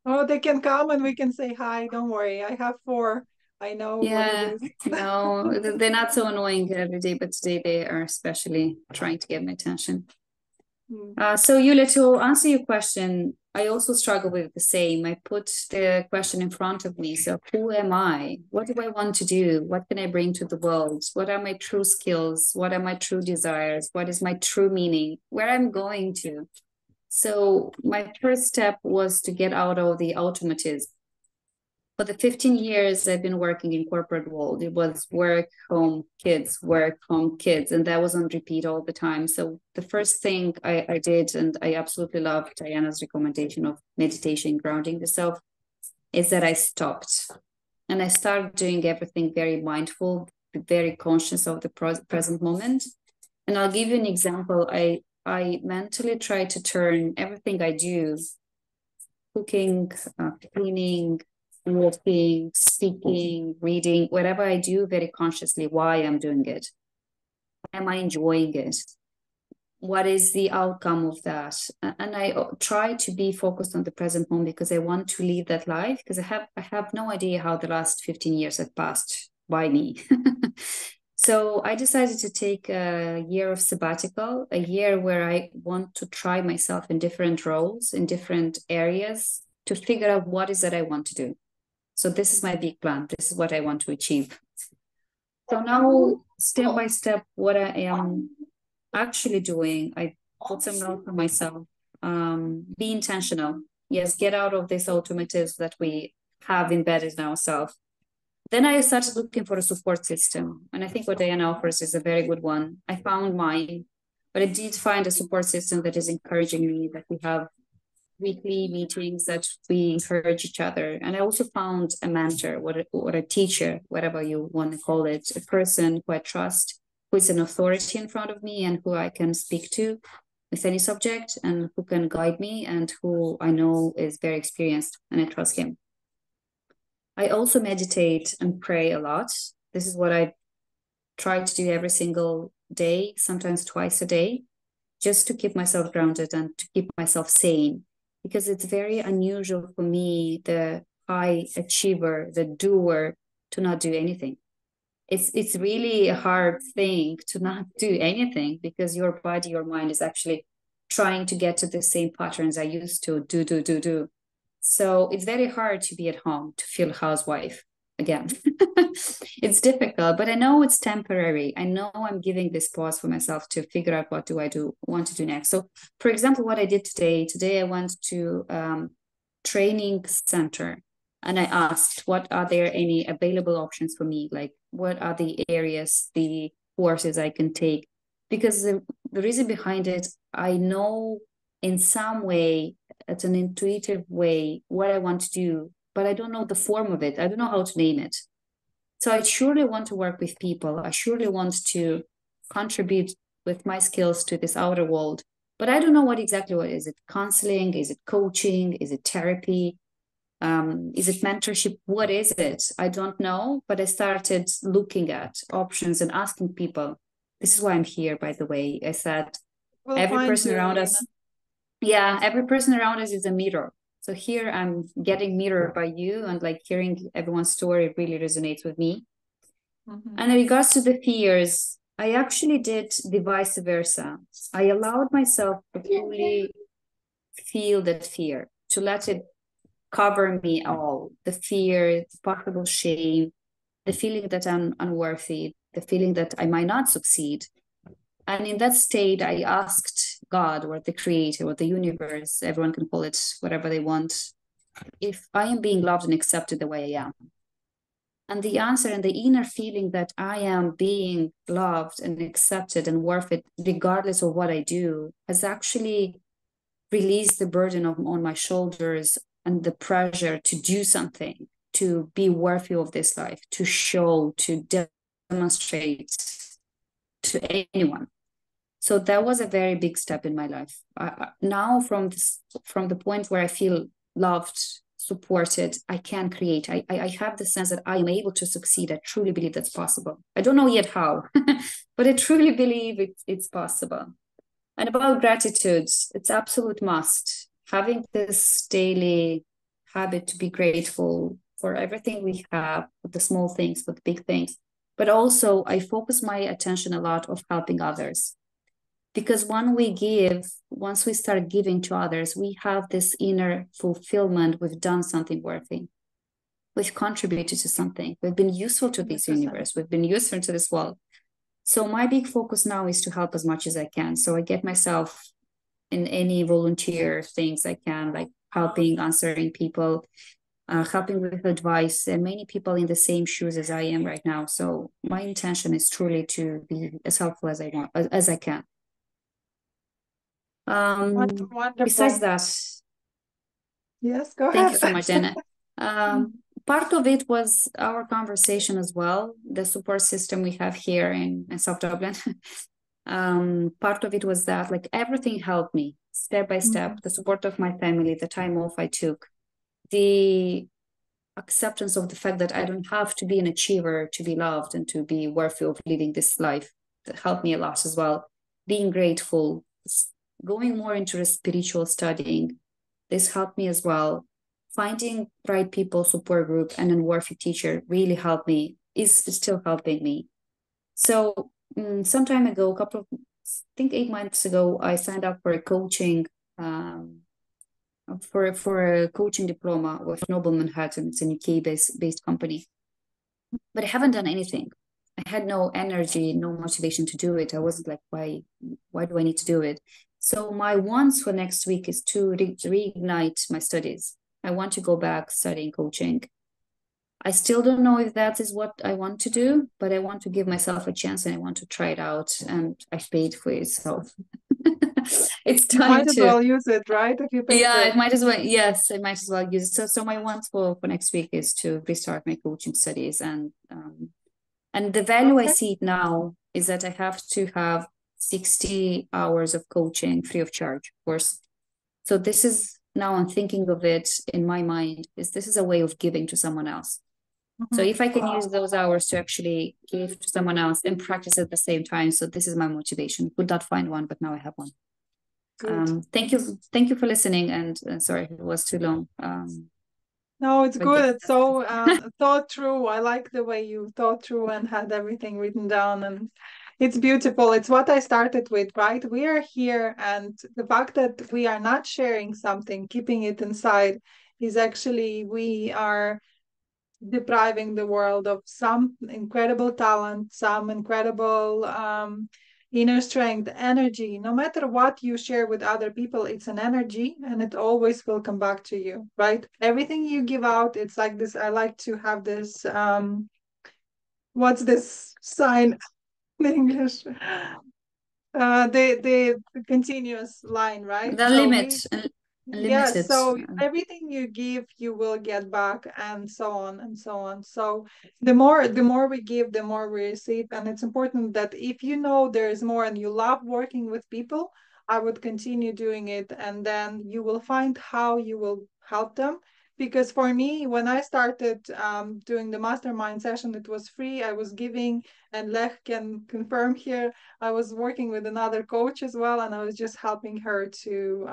Oh, they can come and we can say hi. Don't worry. I have 4. I know what it is. No, they're not so annoying every day, but today they are especially trying to get my attention. So Yulia, to answer your question, I also struggle with the same. I put the question in front of me. So who am I? What do I want to do? What can I bring to the world? What are my true skills? What are my true desires? What is my true meaning? Where I'm going to? So my first step was to get out of the automatism. For the 15 years I've been working in corporate world, it was work, home, kids, work, home, kids, and that was on repeat all the time. So the first thing I did, and I absolutely love Diana's recommendation of meditation, grounding yourself, is that I stopped and I started doing everything very mindful, very conscious of the present moment. And I'll give you an example. I mentally try to turn everything I do, cooking, cleaning, walking, speaking, reading, whatever I do, very consciously, why I'm doing it. Am I enjoying it? What is the outcome of that? And I try to be focused on the present moment because I want to live that life, because I have no idea how the last 15 years have passed by me. So I decided to take a year of sabbatical, a year where I want to try myself in different roles, in different areas, to figure out what is that I want to do. So this is my big plan. This is what I want to achieve. So now, step by step, what I am actually doing, I put some notes for myself. Be intentional. Yes, get out of these automatics that we have embedded in ourselves. Then I started looking for a support system. And I think what Diana offers is a very good one. I found mine, but I did find a support system that is encouraging me, that we have weekly meetings, that we encourage each other. And I also found a mentor, or a teacher, whatever you want to call it, a person who I trust, who is an authority in front of me and who I can speak to with any subject, and who can guide me, and who I know is very experienced, and I trust him. I also meditate and pray a lot. This is what I try to do every single day, sometimes twice a day, just to keep myself grounded and to keep myself sane, because it's very unusual for me, the high achiever, the doer, to not do anything. It's really a hard thing to not do anything, because your body, your mind is actually trying to get to the same patterns I used to do. So it's very hard to be at home, to feel housewife again. It's difficult, but I know it's temporary. I know I'm giving this pause for myself to figure out what do I want to do next. So, for example, what I did today I went to training center, and I asked, what are there any available options for me? Like, what are the areas, the courses I can take? Because the reason behind it, I know in some way, it's an intuitive way, what I want to do, but I don't know the form of it. I don't know how to name it. So I surely want to work with people. I surely want to contribute with my skills to this outer world, but I don't know what is it counseling? Is it coaching? Is it therapy? Is it mentorship? What is it? I don't know, but I started looking at options and asking people. This is why I'm here, by the way. I said, every person around us, every person around us is a mirror. So here I'm getting mirrored by you, and like hearing everyone's story really resonates with me. Mm-hmm. And in regards to the fears, I actually did the vice versa. I allowed myself to fully feel that fear, to let it cover me all. The fear, the possible shame, the feeling that I'm unworthy, the feeling that I might not succeed. And in that state, I asked God, or the creator, or the universe, everyone can call it whatever they want, if I am being loved and accepted the way I am. And the answer, and the inner feeling that I am being loved and accepted and worth it, regardless of what I do, has actually released the burden on my shoulders and the pressure to do something, to be worthy of this life, to show, to demonstrate to anyone. So that was a very big step in my life. Now, from the point where I feel loved, supported, I can create. I have the sense that I am able to succeed. I truly believe that's possible. I don't know yet how, but I truly believe it's possible. And about gratitude, it's absolute must. Having this daily habit to be grateful for everything we have, for the small things, for the big things. But also, I focus my attention a lot of helping others. Because once we start giving to others, we have this inner fulfillment. We've done something worthy. We've contributed to something. We've been useful to this 100%. universe. We've been useful to this world. So my big focus now is to help as much as I can. So I get myself in any volunteer things I can, like helping, answering people, helping with advice, and many people in the same shoes as I am right now. So my intention is truly to be as helpful as I want, as I can. Wonderful. Besides that, yes, go thank ahead. you so much, Anna. Part of it was our conversation as well, the support system we have here in South Dublin. Part of it was that, like, everything helped me step by step, the support of my family, the time off I took, the acceptance of the fact that I don't have to be an achiever to be loved and to be worthy of living this life. That helped me a lot as well. Being grateful, going more into the spiritual studying, this helped me as well. Finding right people, support group, and a worthy teacher really helped me, is still helping me. So some time ago, I think 8 months ago, I signed up for a coaching, for a coaching diploma with Noble Manhattan. It's a UK based company, but I haven't done anything. I had no energy, no motivation to do it. I wasn't like, why do I need to do it? So my wants for next week is to reignite my studies. I want to go back studying coaching. I still don't know if that is what I want to do, but I want to give myself a chance and I want to try it out. And I've paid for it, so it's You time might as to. well use it, right? If you pay for Yeah, it. it might as well. Yes, I might as well use it. So my wants for next week is to restart my coaching studies, and the value I see it now is that I have to have 60 hours of coaching free of charge, of course. So this is, now I'm thinking of it in my mind, this is a way of giving to someone else. So if I can use those hours to actually give to someone else and practice at the same time, so this is my motivation. Could not find one, but now I have one. Thank you for listening, and sorry if it was too long. No, it's but good. yeah. It's so thought through. I like the way you thought through and had everything written down, and it's beautiful. It's what I started with, right? We are here, and the fact that we are not sharing something, keeping it inside, is actually, we are depriving the world of some incredible talent, some incredible inner strength, energy. No matter what you share with other people, it's an energy and it always will come back to you, right? Everything you give out, it's like this. I like to have this, what's this sign in English? The continuous line, right? The So limit, yes, unlimited. so everything you give, you will get back, and so on and so on. So the more we give, the more we receive. And it's important that if you know there is more and you love working with people, I would continue doing it. And then you will find how you will help them. Because for me, when I started doing the mastermind session, it was free. I was giving, and Lech can confirm here, I was working with another coach as well, and I was just helping her to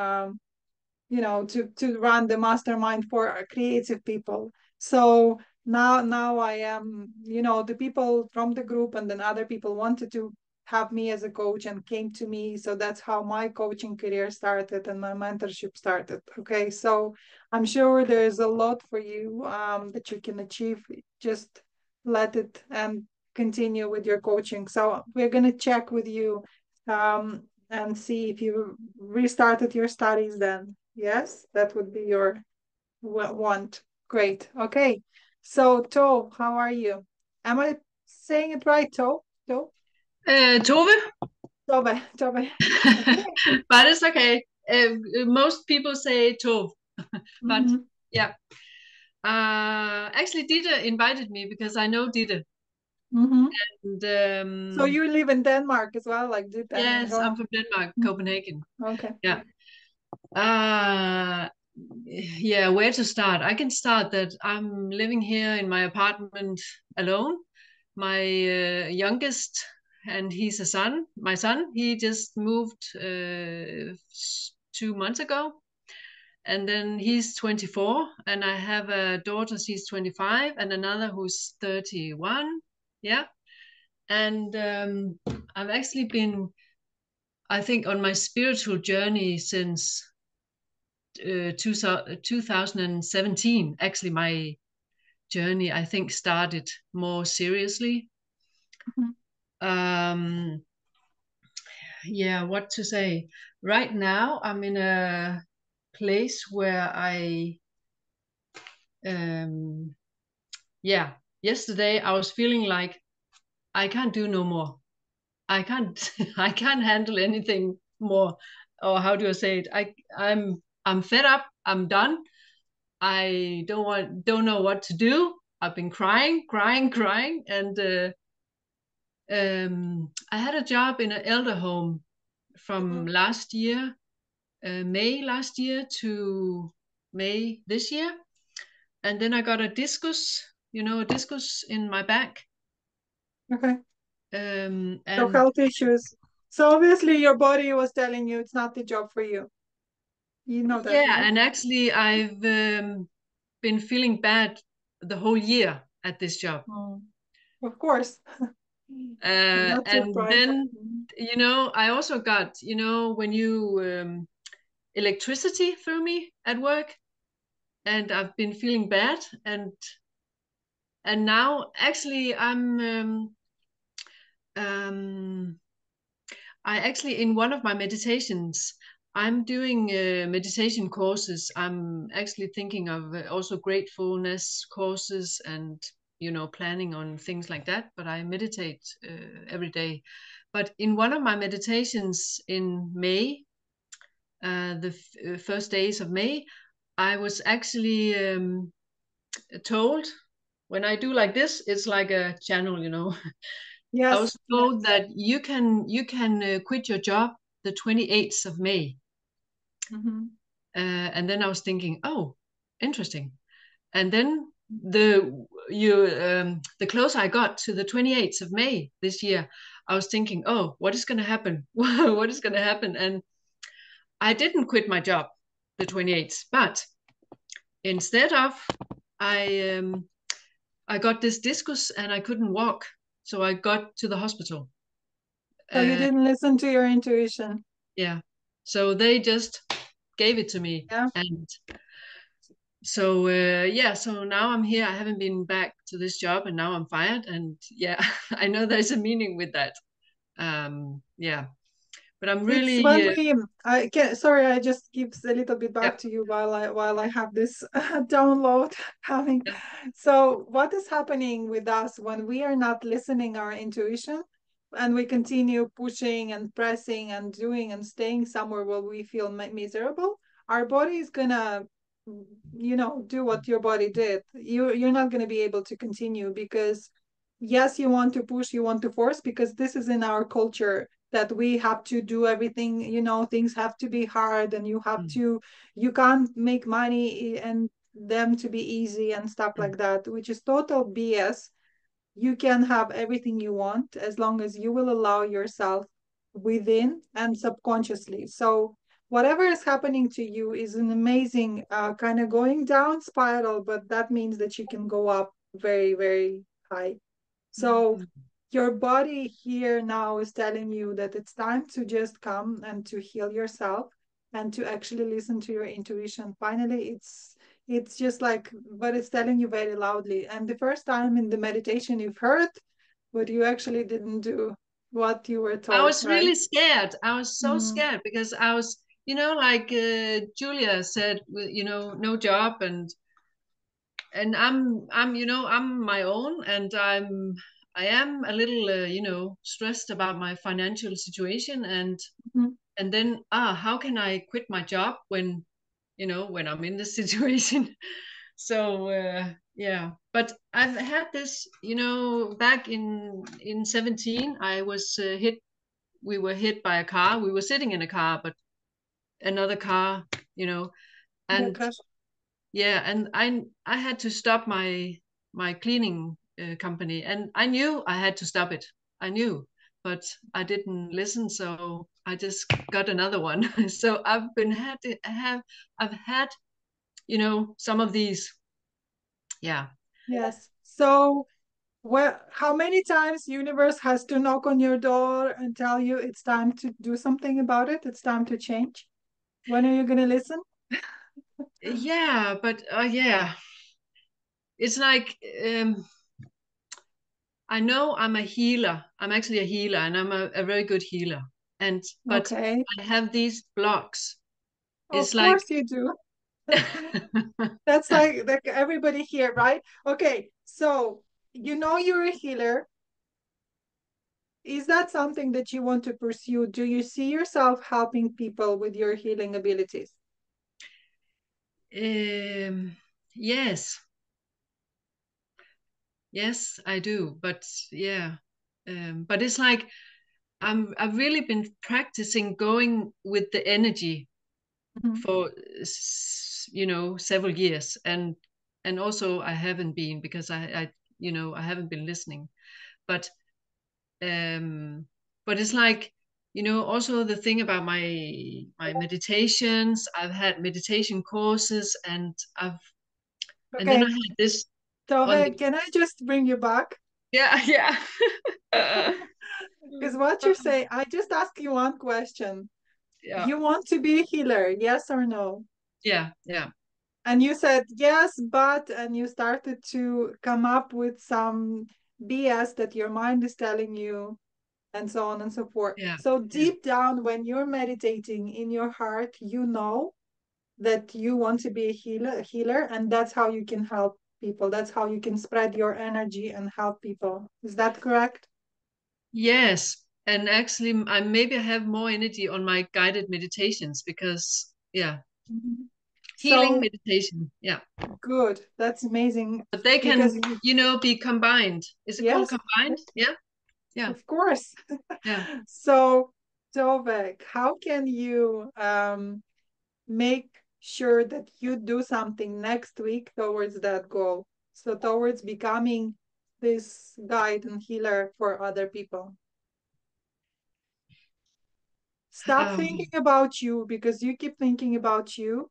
to run the mastermind for creative people. So now I am, the people from the group, and then other people wanted to have me as a coach and came to me. So that's how my coaching career started and my mentorship started. Okay, so I'm sure there's a lot for you that you can achieve. Just let it and continue with your coaching. So we're going to check with you and see if you restarted your studies then. Yes, that would be your want. Great. Okay. So, To, how are you? Am I saying it right, To? To? Tove, Tove, Tove. Okay. but it's okay. Most people say Tove, but Mhm. yeah. Actually, Dita invited me because I know Dita. Mhm. And So you live in Denmark as well, like Dita and yes, I'm Ron? from Denmark, Mhm. Copenhagen. Okay. Yeah. Yeah, where to start? I can start that I'm living here in my apartment alone. My youngest, and he's a son. My son, he just moved 2 months ago. And then he's 24, and I have a daughter, she's 25, and another who's 31. Yeah. And I've actually been I think on my spiritual journey since 2017, actually my journey, I think, started more seriously. Um, yeah, what to say? Right now, I'm in a place where yeah, yesterday I was feeling like I can't do no more. I can't, I can't handle anything more. Or how do I say it? I'm fed up. I'm done. I don't know what to do. I've been crying, crying, crying, and I had a job in an elder home from last year, May last year to May this year, and then I got a discus, a discus in my back. Okay. And So health issues. So obviously your body was telling you it's not the job for you. You know that, yeah, right? and actually I've been feeling bad the whole year at this job. Of course. I'm not And surprised. then, I also got, when you electricity through me at work, and I've been feeling bad, and now actually um, I actually, in one of my meditations, I'm doing meditation courses. I'm actually thinking of also gratefulness courses and, planning on things like that. But I meditate every day. But in one of my meditations in May, the first days of May, I was actually told, when I do like this, it's like a channel. I was Yes. told that you can quit your job the 28th of May. And then I was thinking, oh, interesting. And then the closer I got to the 28th of May this year, I was thinking, oh, what is going to happen? What is going to happen? And I didn't quit my job the 28th, but instead of I got this discus and I couldn't walk, so I got to the hospital. So you didn't listen to your intuition. Yeah. So they just gave it to me. Yeah. And so, so now I'm here. I haven't been back to this job and now I'm fired. And yeah, I know there's a meaning with that. Yeah. But I'm It's really, when we I can sorry, I just gives a little bit yeah, back to you while I have this download coming. yeah. So what is happening with us when we are not listening our intuition and we continue pushing and pressing and doing and staying somewhere where we feel miserable, our body is gonna do what your body did. You're not gonna be able to continue because yes, you want to push, you want to force because this is in our culture that we have to do everything, things have to be hard and you can't make money and them to be easy and stuff like that, which is total BS. You can have everything you want as long as you will allow yourself within and subconsciously. So whatever is happening to you is an amazing kind of going down spiral, but that means that you can go up very, very high. So your body here now is telling you that it's time to just come and to heal yourself and to actually listen to your intuition. Finally, it's just like, but it's telling you very loudly. And the first time in the meditation you've heard, but you actually didn't do what you were I told, was right? really scared. I was so Mm, scared because I was, like Julia said, no job, and I'm my own, and I am a little stressed about my financial situation, mhm. and then how can I quit my job when when I'm in this situation. So yeah, but I've had this, back in 17 I was hit. We were hit by a car. We were sitting in a car, but another car, Yeah, and crush. yeah, and I had to stop my cleaning company, and I knew I had to stop it. I knew, but I didn't listen, so I just got another one. So I've had some of these. Yeah. Yes. So Well, how many times universe has to knock on your door and tell you it's time to do something about it? It's time to change. When are you going to listen? Yeah, but yeah, it's like I know I'm a healer. I'm actually a healer, and I'm a very good healer. And but Okay. I have these blocks. It's Of like course you do. That's like everybody here, right? Okay. So, you know you're a healer. Is that something that you want to pursue? Do you see yourself helping people with your healing abilities? yes, yes, I do. But yeah, but it's like I've really been practicing going with the energy Mhm. for several years, and also I haven't been because I haven't been listening, but um but it's like also the thing about my meditations. I've had meditation courses, and then I Okay. had this on Tove, the can I just bring you back? yeah. Yeah. Because what you're saying, I just ask you one question. Yeah, You want to be a healer, yes or no? yeah, yeah, And you said yes, but, and you started to come up with some BS that your mind is telling you, and so on and so forth. yeah, So yeah. deep down, when you're meditating in your heart, you know that you want to be a healer, and that's how you can help people. That's how you can spread your energy and help people. Is that correct? Yes, and actually, I maybe have more energy on my guided meditations because, yeah, Mhm. healing So meditation. Yeah, good. That's amazing but they because can, be combined. Is it called yes, combined? Yeah, yeah, of course. yeah. So, Tovek, how can you make sure that you do something next week towards that goal? So, towards becoming this guide and healer for other people. Stop thinking Um, about you because you keep thinking about you.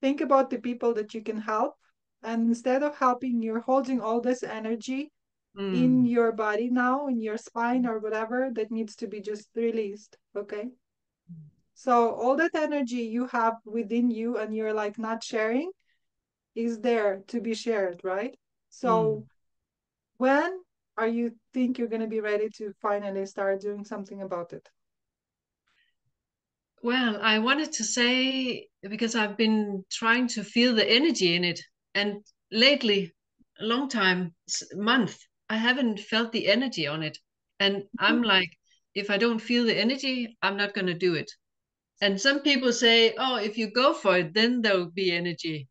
Think about the people that you can help. And instead of helping, you're holding all this energy in mm, your body now, in your spine or whatever, that needs to be just released. Okay. So all that energy you have within you and you're like not sharing is there to be shared, right? mm. So when are you think you're going to be ready to finally start doing something about it? Well, I wanted to say because I've been trying to feel the energy in it, and lately, a long time, month, I haven't felt the energy on it, and I'm like, if I don't feel the energy, I'm not going to do it. And some people say, oh, if you go for it, then there'll be energy.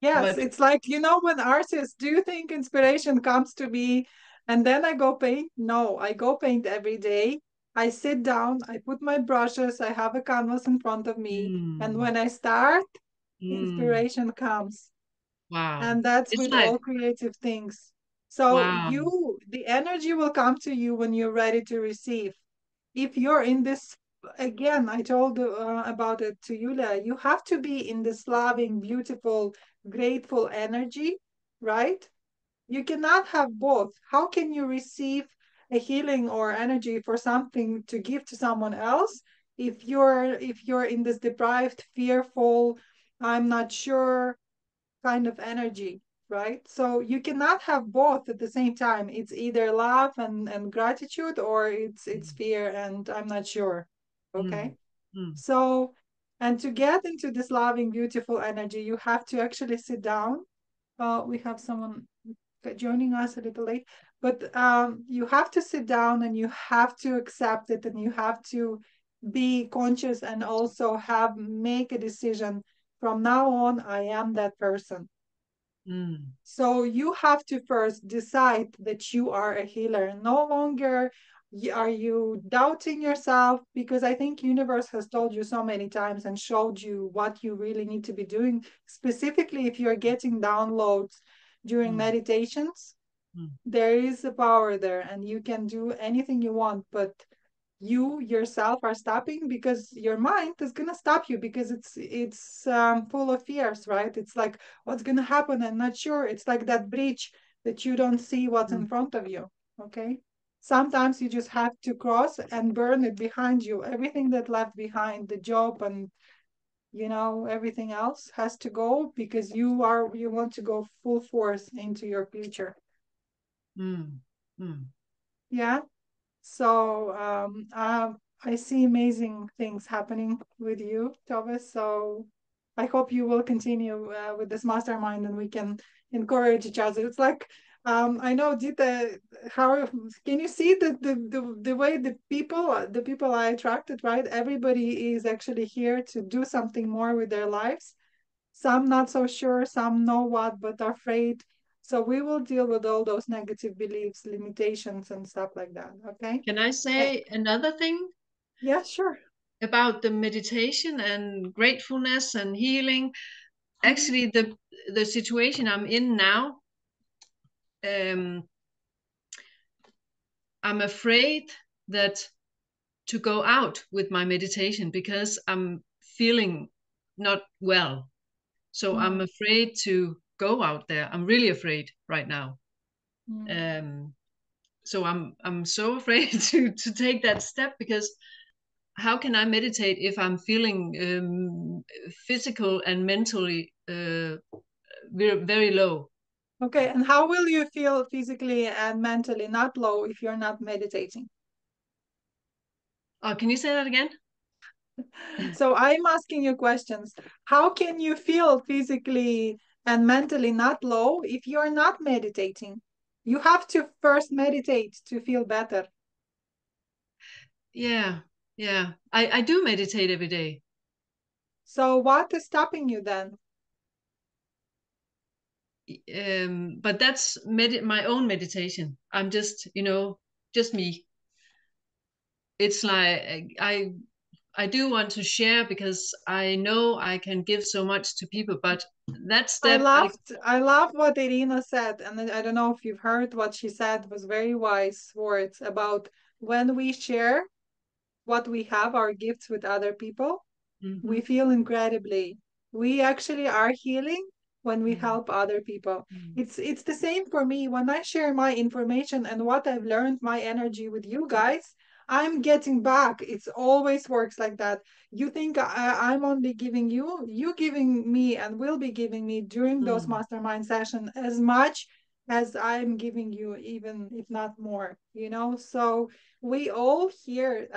Yes, But it's like, when artists do think inspiration comes to me and then I go paint. No, I go paint every day. I sit down, I put my brushes, I have a canvas in front of me. And mm, when I start, mm, inspiration comes. wow, And that's it's with like all creative things. So wow, the energy will come to you when you're ready to receive. If you're in this, again, I told about it to Yulia, you have to be in this loving, beautiful, grateful energy, right? You cannot have both. How can you receive a healing or energy for something to give to someone else if you're in this deprived, fearful, I'm not sure kind of energy, right? So you cannot have both at the same time. It's either love and gratitude, or it's fear and I'm not sure. mm, Okay. mm, So, and to get into this loving, beautiful energy, you have to actually sit down. We have someone joining us a little late, but you have to sit down and you have to accept it and you have to be conscious and also make a decision. From now on, I am that person. mm, So you have to first decide that you are a healer. No longer are you doubting yourself, because I think universe has told you so many times and showed you what you really need to be doing. Specifically, if you're getting downloads during mm, meditations, mm, there is a power there and you can do anything you want, but you yourself are stopping because your mind is going to stop you because it's full of fears, right? It's like, what's going to happen? I'm not sure. It's like that bridge that you don't see what's in front of you. Okay. Sometimes you just have to cross and burn it behind you. Everything that left behind, the job and everything else has to go because you want to go full force into your future. Yeah. So I see amazing things happening with you, Tove. So I hope you will continue with this mastermind and we can encourage each other. It's like I know Dita, how can you see the way the people I attracted, right? Everybody is actually here to do something more with their lives. Some not so sure, some know what, but are afraid. So we will deal with all those negative beliefs, limitations, and stuff like that. Okay. Can I say another thing? Yeah, sure. About the meditation and gratefulness and healing. Actually, the situation I'm in now, I'm afraid that to go out with my meditation because I'm feeling not well. So I'm afraid to go out there. I'm really afraid right now. So I'm so afraid to take that step because how can I meditate if I'm feeling physical and mentally very, very low? Okay, and how will you feel physically and mentally not low if you're not meditating? Oh, can you say that again? So I'm asking you questions. How can you feel physically and mentally not low if you're not meditating? You have to first meditate to feel better. Yeah, I do meditate every day. So what is stopping you then? But that's my own meditation. I'm just, just me. It's like I do want to share because I know I can give so much to people, but that step I love what Irina said, and I don't know if you've heard what she said, was very wise words about when we share what we have, our gifts with other people, we feel incredibly. We actually are healing when we help other people. It's the same for me when I share my information and what I've learned, my energy with you guys. I'm getting back. It's always works like that. You think I'm only giving you giving me and will be giving me during those mastermind sessions as much as I'm giving you, even if not more, So we all here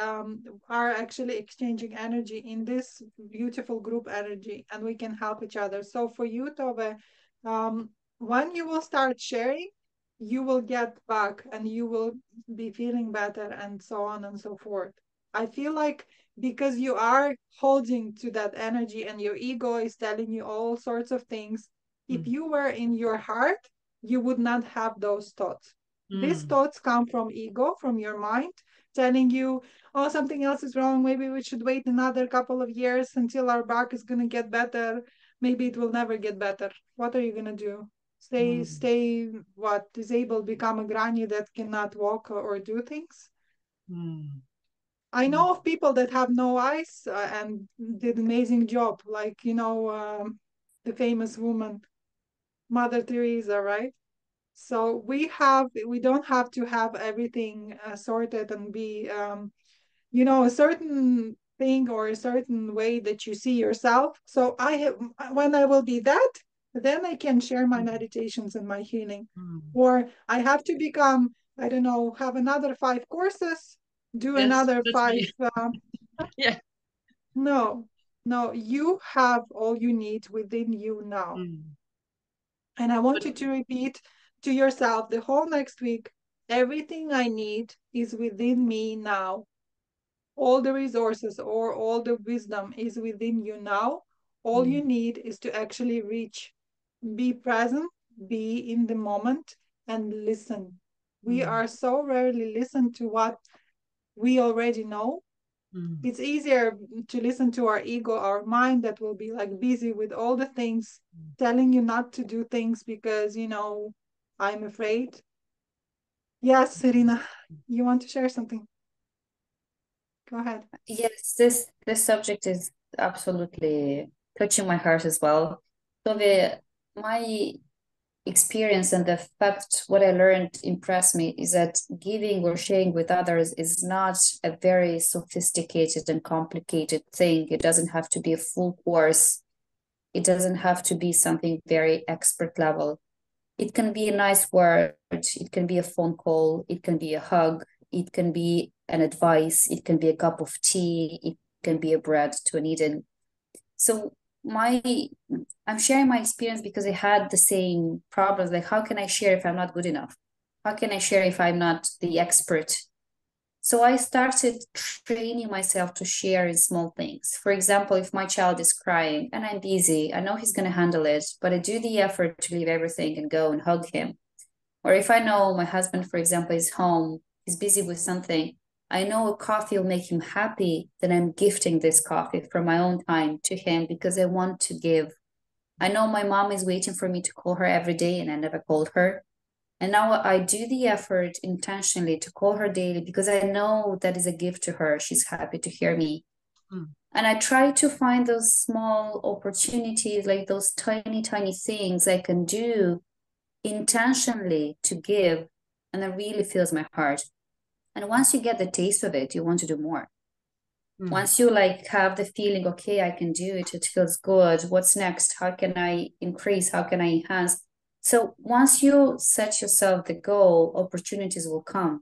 are actually exchanging energy in this beautiful group energy, and we can help each other. So for you, Tove, when you will start sharing, you will get back and you will be feeling better and so on and so forth. I feel like because you are holding to that energy and your ego is telling you all sorts of things, if you were in your heart, you would not have those thoughts. These thoughts come from ego, from your mind, telling you, oh, something else is wrong. Maybe we should wait another couple of years until our back is going to get better. Maybe it will never get better. What are you going to do? Stay, what, disabled, become a granny that cannot walk or do things? I know of people that have no eyes and did an amazing job, like, the famous woman, Mother Teresa, right? So we don't have to have everything sorted and be, a certain thing or a certain way that you see yourself. So when I will be that, then I can share my meditations and my healing. Or I have to become, I don't know, have another 5 courses, do Yes, another that's 5. me. Yeah. No, you have all you need within you now. And I want you to repeat to yourself the whole next week, everything I need is within me now. All the resources or all the wisdom is within you now. All you need is to actually reach, be present, be in the moment, and listen. We are so rarely listen to what we already know. It's easier to listen to our ego, our mind that will be like busy with all the things, telling you not to do things because, I'm afraid. Yes, Serena, you want to share something? Go ahead. Yes, this subject is absolutely touching my heart as well. Tove, my experience and the fact what I learned impressed me is that giving or sharing with others is not a very sophisticated and complicated thing. It doesn't have to be a full course. It doesn't have to be something very expert level. It can be a nice word. It can be a phone call. It can be a hug. It can be an advice. It can be a cup of tea. It can be a bread to an Eden. So I'm sharing my experience because I had the same problems. Like, how can I share if I'm not good enough? How can I share if I'm not the expert? So I started training myself to share in small things. For example, if my child is crying and I'm busy, I know he's going to handle it, but I do the effort to leave everything and go and hug him. Or if I know my husband, for example, is home, he's busy with something, I know a coffee will make him happy, then I'm gifting this coffee from my own time to him because I want to give. I know my mom is waiting for me to call her every day and I never called her. And now I do the effort intentionally to call her daily because I know that is a gift to her. She's happy to hear me. Mm. And I try to find those small opportunities, like those tiny, tiny things I can do intentionally to give. And it really fills my heart. And once you get the taste of it, you want to do more. Once you like have the feeling, okay, I can do it, it feels good. What's next? How can I increase? How can I enhance? So once you set yourself the goal, opportunities will come.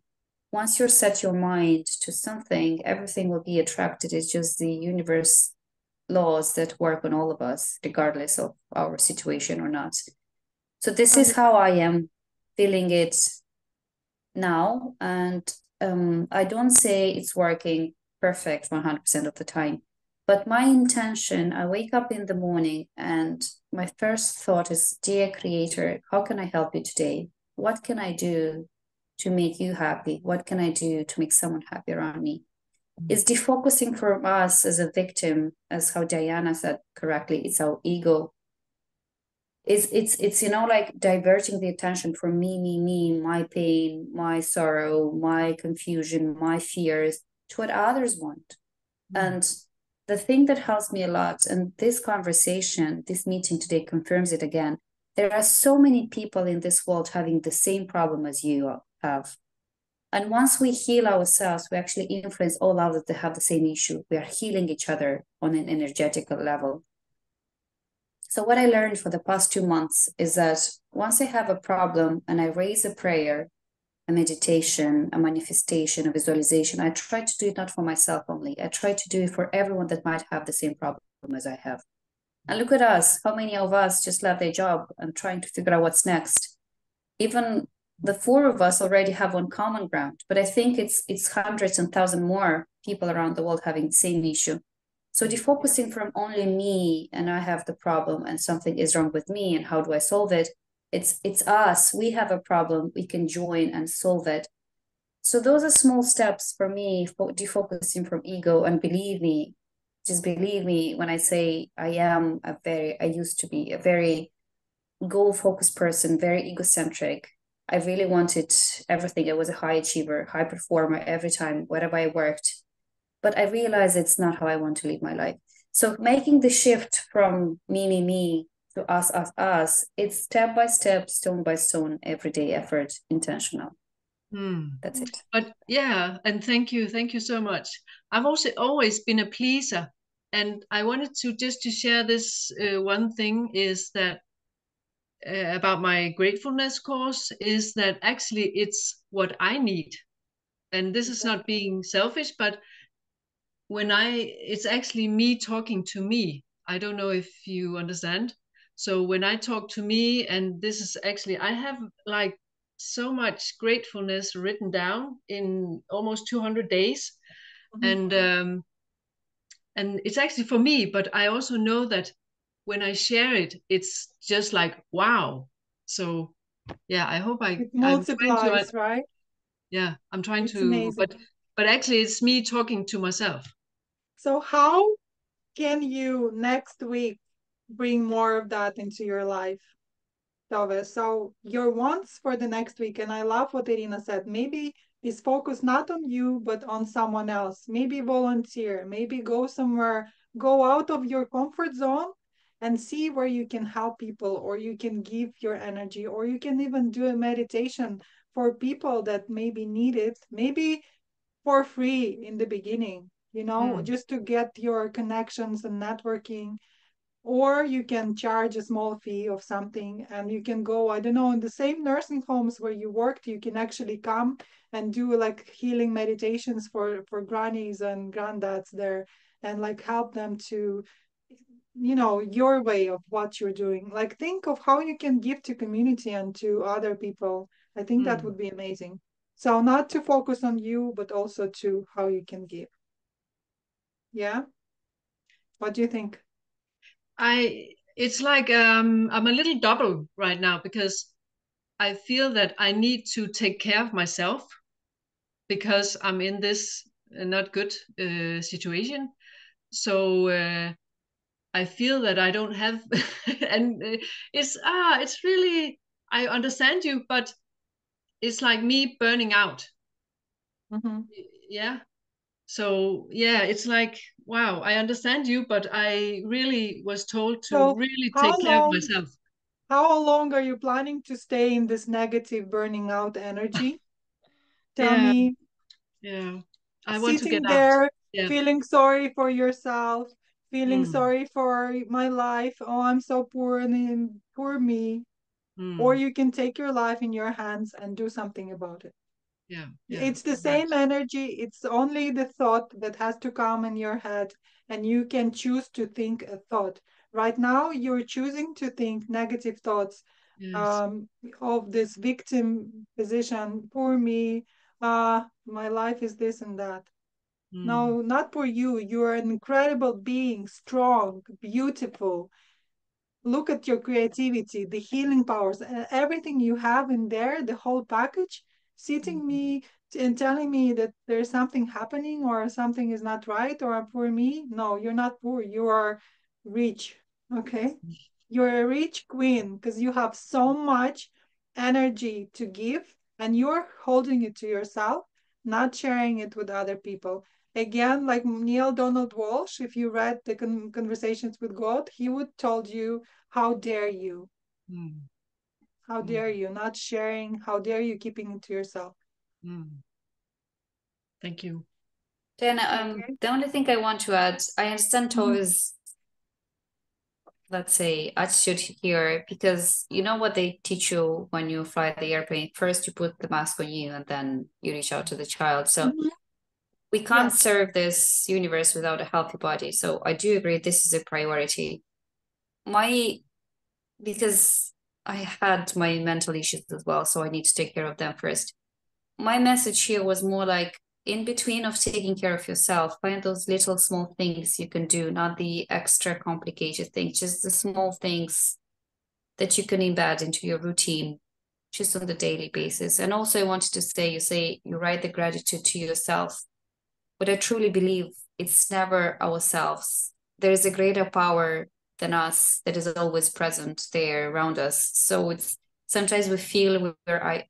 Once you set your mind to something, everything will be attracted. It's just the universe laws that work on all of us, regardless of our situation or not. So this is how I am feeling it now. And I don't say it's working perfect 100% of the time, but my intention, I wake up in the morning and my first thought is, dear creator, how can I help you today? What can I do to make you happy? What can I do to make someone happy around me? It's defocusing from us as a victim, as how Diana said correctly, it's our ego. It's like diverting the attention from me, my pain, my sorrow, my confusion, my fears to what others want. And the thing that helps me a lot, and this conversation, this meeting today confirms it again, there are so many people in this world having the same problem as you have. And once we heal ourselves, we actually influence all others that have the same issue. We are healing each other on an energetical level. So what I learned for the past 2 months is that once I have a problem and I raise a prayer, a meditation, a manifestation, a visualization, I try to do it not for myself only. I try to do it for everyone that might have the same problem as I have. And look at us, how many of us just left their job and trying to figure out what's next. Even the four of us already have one common ground, but I think it's hundreds and thousands more people around the world having the same issue. So defocusing from only me and I have the problem and something is wrong with me and how do I solve it? It's us. We have a problem. We can join and solve it. So those are small steps for me for defocusing from ego. And believe me, just believe me when I say I used to be a very goal-focused person, very egocentric. I really wanted everything. I was a high achiever, high performer every time, wherever I worked. But I realized it's not how I want to live my life. So making the shift from me to us, it's step by step, stone by stone, everyday effort, intentional. That's it. But yeah, and thank you so much. I've also always been a pleaser, and I wanted to share this one thing is that about my gratefulness course is that actually it's what I need, and this is not being selfish, but it's actually me talking to me. I don't know if you understand. So when I talk to me, and this is actually, I have like so much gratefulness written down in almost 200 days. And it's actually for me, but I also know that when I share it, it's just like, wow. So yeah, I hope It I'm trying multiplies, to, right? yeah, I'm trying It's to, amazing. but actually it's me talking to myself. So how can you next week bring more of that into your life, Tove? So your wants for the next week, and I love what Irina said, maybe is focused not on you, but on someone else. Maybe volunteer, maybe go somewhere, go out of your comfort zone and see where you can help people, or you can give your energy, or you can even do a meditation for people that maybe need it, maybe for free in the beginning, just to get your connections and networking. Or you can charge a small fee of something, and you can go, I don't know, in the same nursing homes where you worked, you can actually come and do like healing meditations for grannies and granddads there, and like help them to, your way of what you're doing. Like, think of how you can give to community and to other people. I think that would be amazing. So not to focus on you, but also to how you can give. Yeah. What do you think? It's like I'm a little double right now, because I feel that I need to take care of myself because I'm in this not good situation. So I feel that I don't have, and it's really, I understand you, but it's like me burning out. Mm-hmm. Yeah. So yeah, it's like, wow, I understand you, but I really was told to So really how take care of long myself. how long are you planning to stay in this negative burning out energy? Tell Yeah, me. yeah. I want to get Sitting out. there, Yeah. feeling sorry for yourself, feeling Mm, sorry for my life. Oh, I'm so poor, and then poor me. Or mm. you can take your life in your hands and do something about it. Yeah, yeah. It's the Right. same energy. It's only the thought that has to come in your head, and you can choose to think a thought. Right now, you're choosing to think negative thoughts, Yes. um, of this victim position. Poor me. My life is this and that. Mm, No, not for you. You're an incredible being, strong, beautiful. Look at your creativity, the healing powers, everything you have in there, the whole package, sitting mm, me and telling me that there's something happening or something is not right or for me. No, you're not poor. You are rich. Okay. You're a rich queen because you have so much energy to give, and you're holding it to yourself, not sharing it with other people. Again, like Neil Donald Walsh, if you read the Conversations with God, he would told you, how dare you? mm, How mm, dare you not sharing? How dare you keeping it to yourself? mm. Thank you. Then Okay. the only thing I want to add, I understand Mhm. Tove's, let's say, attitude here, because you know what they teach you when you fly the airplane. First, you put the mask on you, and then you reach out to the child. So Mhm. we can't Yes. serve this universe without a healthy body. So I do agree this is a priority. My Because I had my mental issues as well, so I need to take care of them first. My message here was more like, in between of taking care of yourself, find those little small things you can do, not the extra complicated things, just the small things that you can embed into your routine just on the daily basis. And also I wanted to say, you say you write the gratitude to yourself, but I truly believe it's never ourselves. There is a greater power than us that is always present there around us. So it's sometimes we feel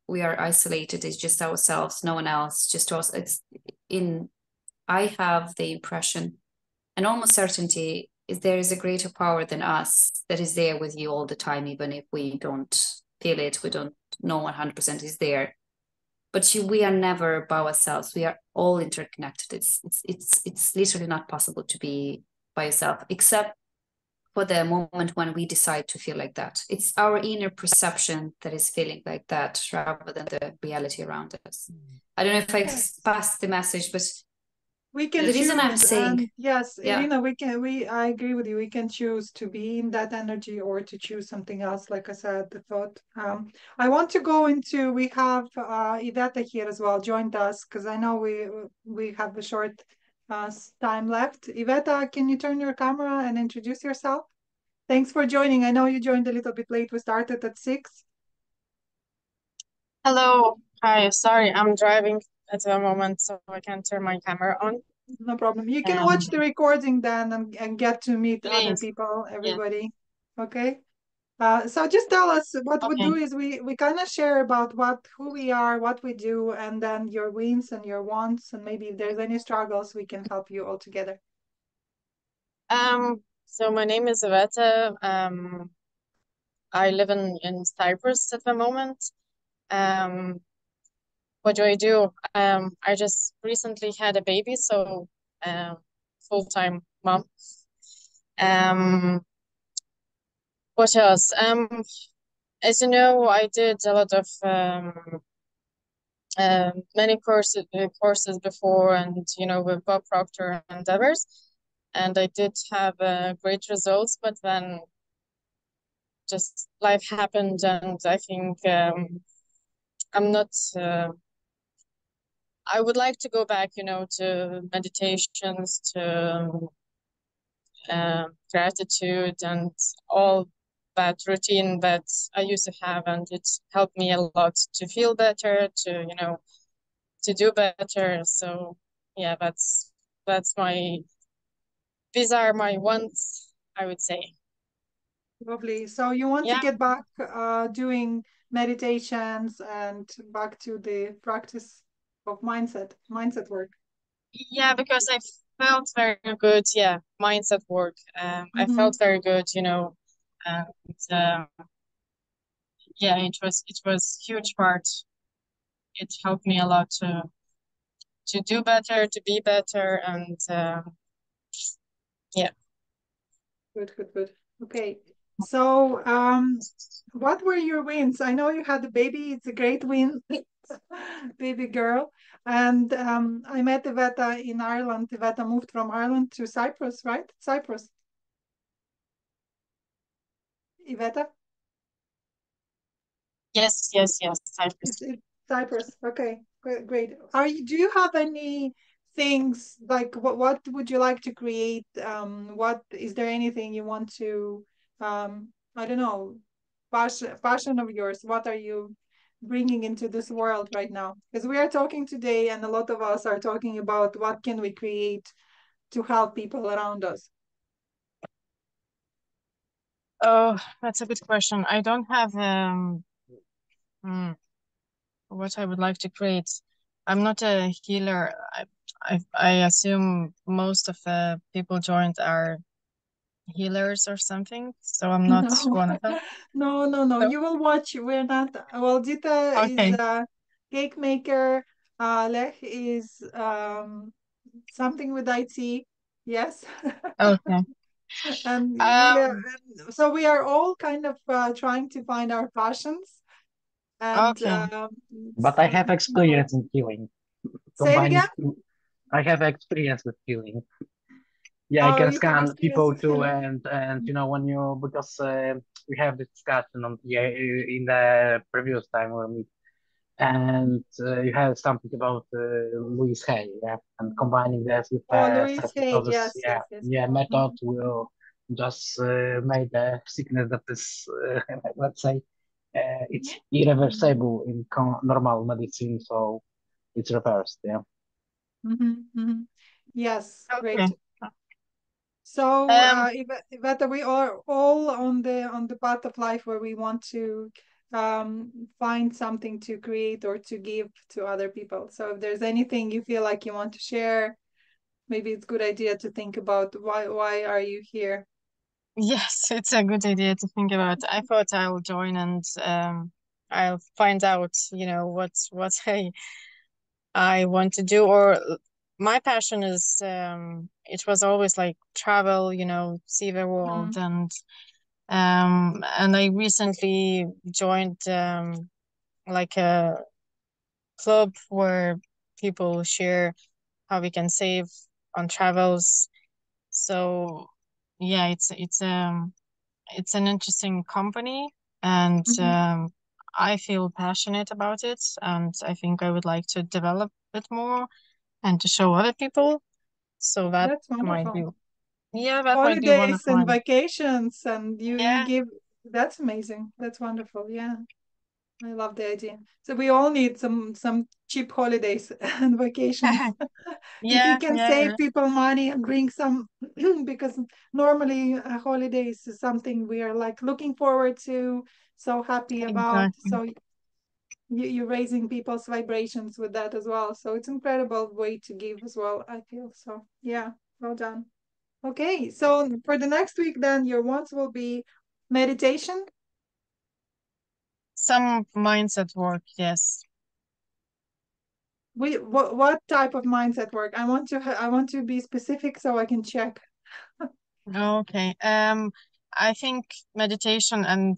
we are isolated. It's just ourselves, no one else, just us. It's in. I have the impression and almost certainty is there is a greater power than us that is there with you all the time, even if we don't feel it, we don't know 100% is there. But we are never by ourselves. We are all interconnected. It's literally not possible to be by yourself, except for the moment when we decide to feel like that. It's our inner perception that is feeling like that rather than the reality around us. I don't know if I Yes. passed the message, but We can the Yes. reason I'm choose, saying, and yes, yeah, Irina, I agree with you. We can choose to be in that energy or to choose something else. Like I said, the thought. I want to go into. We have Iveta here as well, joined us because I know we have a short time left. Iveta, can you turn your camera and introduce yourself? Thanks for joining. I know you joined a little bit late. We started at 6. Hello. Hi. Sorry, I'm driving at the moment, so I can't turn my camera on. No problem. You can watch Um, the recording then and get to meet other Please. people, Yes. everybody. Okay. So just tell us what we Okay. do is we kind of share about who we are, what we do, and then your wins and your wants, and maybe if there's any struggles, we can help you all together. So my name is Iveta. I live in Cyprus at the moment. What do I do? I just recently had a baby, so full-time mom. Um, what else? As you know, I did a lot of many courses before, and with Bob Proctor and others, and I did have great results. But then just life happened, and I think I'm not. I would like to go back, to meditations, to gratitude, and all that routine that I used to have, and it helped me a lot to feel better, to do better. So yeah, that's my these are my wants, I would say. Lovely. So you want to Yeah, get back doing meditations and back to the practice of mindset work. yeah, because I felt very good. Yeah, mindset work. I Mm-hmm. felt very good, and yeah, it was huge part. It helped me a lot to do better, to be better, and yeah. Good, good, good. Okay. So, what were your wins? I know you had a baby. It's a great win, baby girl. And I met Iveta in Ireland. Iveta moved from Ireland to Cyprus, right? Cyprus. Iveta? Yes. It's Cyprus. Okay, great. Do you have any things like what would you like to create? What is there anything you want to I don't know, passion of yours? What are you bringing into this world right now? Because we are talking today and a lot of us are talking about what can we create to help people around us. Oh, that's a good question. I don't have hmm, what I would like to create. I'm not a healer. I assume most of the people joined are healers or something, so I'm not No, one of them. no. No. You will watch. We're not. Well, Dita is Okay. a cake maker. Lech is something with IT. Yes. Okay. And Julia. Um. So we are all kind of trying to find our passions. And Okay. But I have experience in healing, say it again. combining two. I have experience with healing. Yeah, I Oh, can you have scan experience people with too, healing. and when you because we have this discussion on yeah in the previous time when we and you have something about Louis Hay, yeah, and combining that with Oh, Louise Hay. self-hypnosis, Yes, yes, yes. yeah, method Mhm. will just make the sickness that is, let's say, it's irreversible in normal medicine, so it's reversed, yeah. Yes, Okay. great. So, Um. Iveta, we are all on the path of life where we want to find something to create or to give to other people. So, if there's anything you feel like you want to share, maybe it's a good idea to think about why are you here? Yes, it's a good idea to think about. I thought I'll join and I'll find out, what I want to do. Or my passion is it was always like travel, see the world, Mm-hmm. and I recently joined like a club where people share how we can save on travels. So yeah, it's an interesting company, and Mm-hmm. I feel passionate about it, and I think I would like to develop it more and to show other people. So that That's might be, wonderful. yeah, that might be one of Holidays and mine. vacations, and you Yeah, give. That's amazing. That's wonderful. Yeah. I love the idea. So we all need some cheap holidays and vacations. If you yeah, can yeah, save yeah, people money and bring some, because normally holidays is something we are like looking forward to, so happy about. exactly. So you're raising people's vibrations with that as well. So it's incredible way to give as well, I feel. So yeah, well done. Okay, so for the next week, then your wants will be meditation. Some mindset work, yes. What type of mindset work? I want to be specific so I can check. Okay. I think meditation and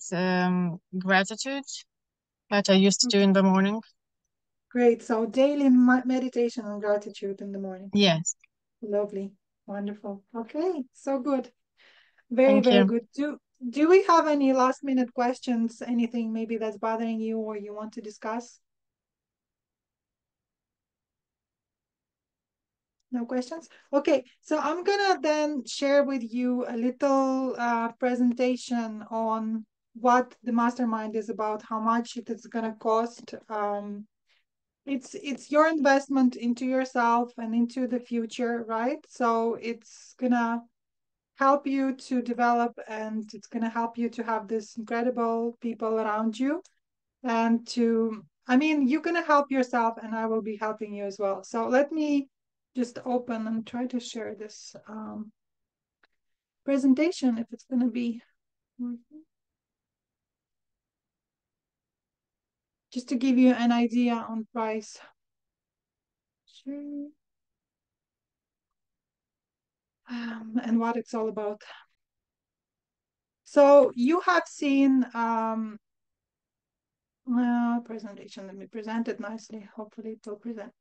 gratitude that I used to do in the morning. Great. So daily meditation and gratitude in the morning. Yes. Lovely. Wonderful. Okay, so good. Very, Thank very you. good. Do we have any last minute questions? Anything maybe that's bothering you or you want to discuss? No questions? Okay, so I'm gonna then share with you a little presentation on what the mastermind is about, how much it is gonna cost. It's your investment into yourself and into the future, right? So it's gonna help you to develop and it's gonna help you to have this incredible people around you and to, I mean, you're gonna help yourself and I will be helping you as well. So let me just open and try to share this presentation if it's gonna be just to give you an idea on price. Sure. And what it's all about. So you have seen presentation. Let me present it nicely. Hopefully it will present.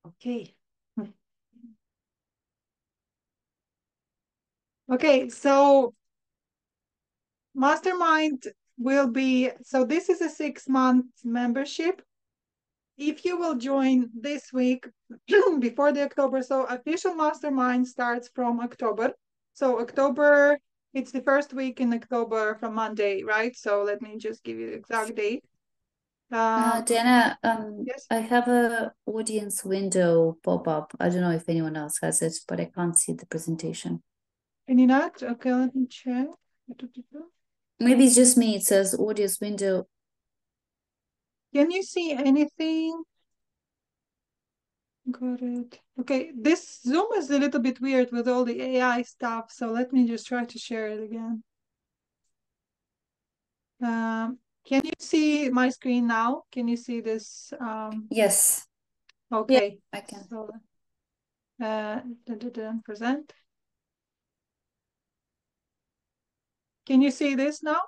Okay. Okay, so Mastermind will be, so this is a 6-month membership. If you will join this week before the October, so official Mastermind starts from October. So October, it's the first week in October from Monday, right? So let me just give you the exact date. Diana, Yes. I have a audience window pop up. I don't know if anyone else has it, but I can't see the presentation. Can you not? Okay, let me check. Maybe it's just me. It says audience window. Can you see anything? Got it. Okay, this Zoom is a little bit weird with all the AI stuff, so let me just try to share it again. Can you see my screen now? Can you see this? Yes. Okay. Yeah, I can. So, present. Can you see this now?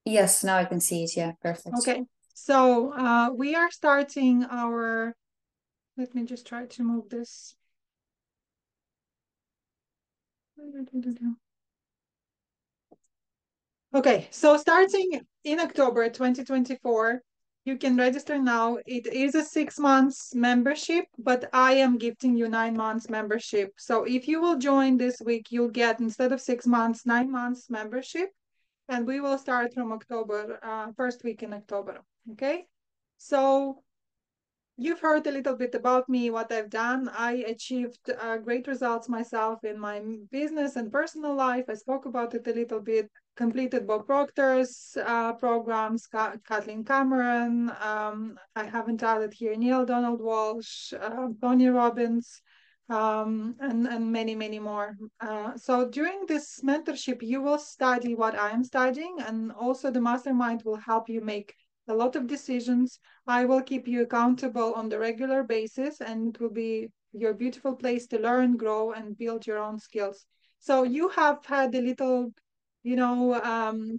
Yes, now I can see it. Yeah, perfect. Okay. So we are starting our, let me just try to move this. Okay, so starting in October 2024, you can register now. It is a 6 months membership, but I am gifting you 9 months membership. So if you will join this week, you'll get, instead of 6 months, 9 months membership. And we will start from October, first week in October, okay? So you've heard a little bit about me, what I've done. I achieved great results myself in my business and personal life. I spoke about it a little bit. Completed Bob Proctor's programs, Kathleen Cameron. I haven't added here Neil Donald Walsh, Tony Robbins, and many, many more. So during this mentorship, you will study what I'm studying, and also the mastermind will help you make a lot of decisions. I will keep you accountable on the regular basis, and it will be your beautiful place to learn, grow, and build your own skills. So you have had a little,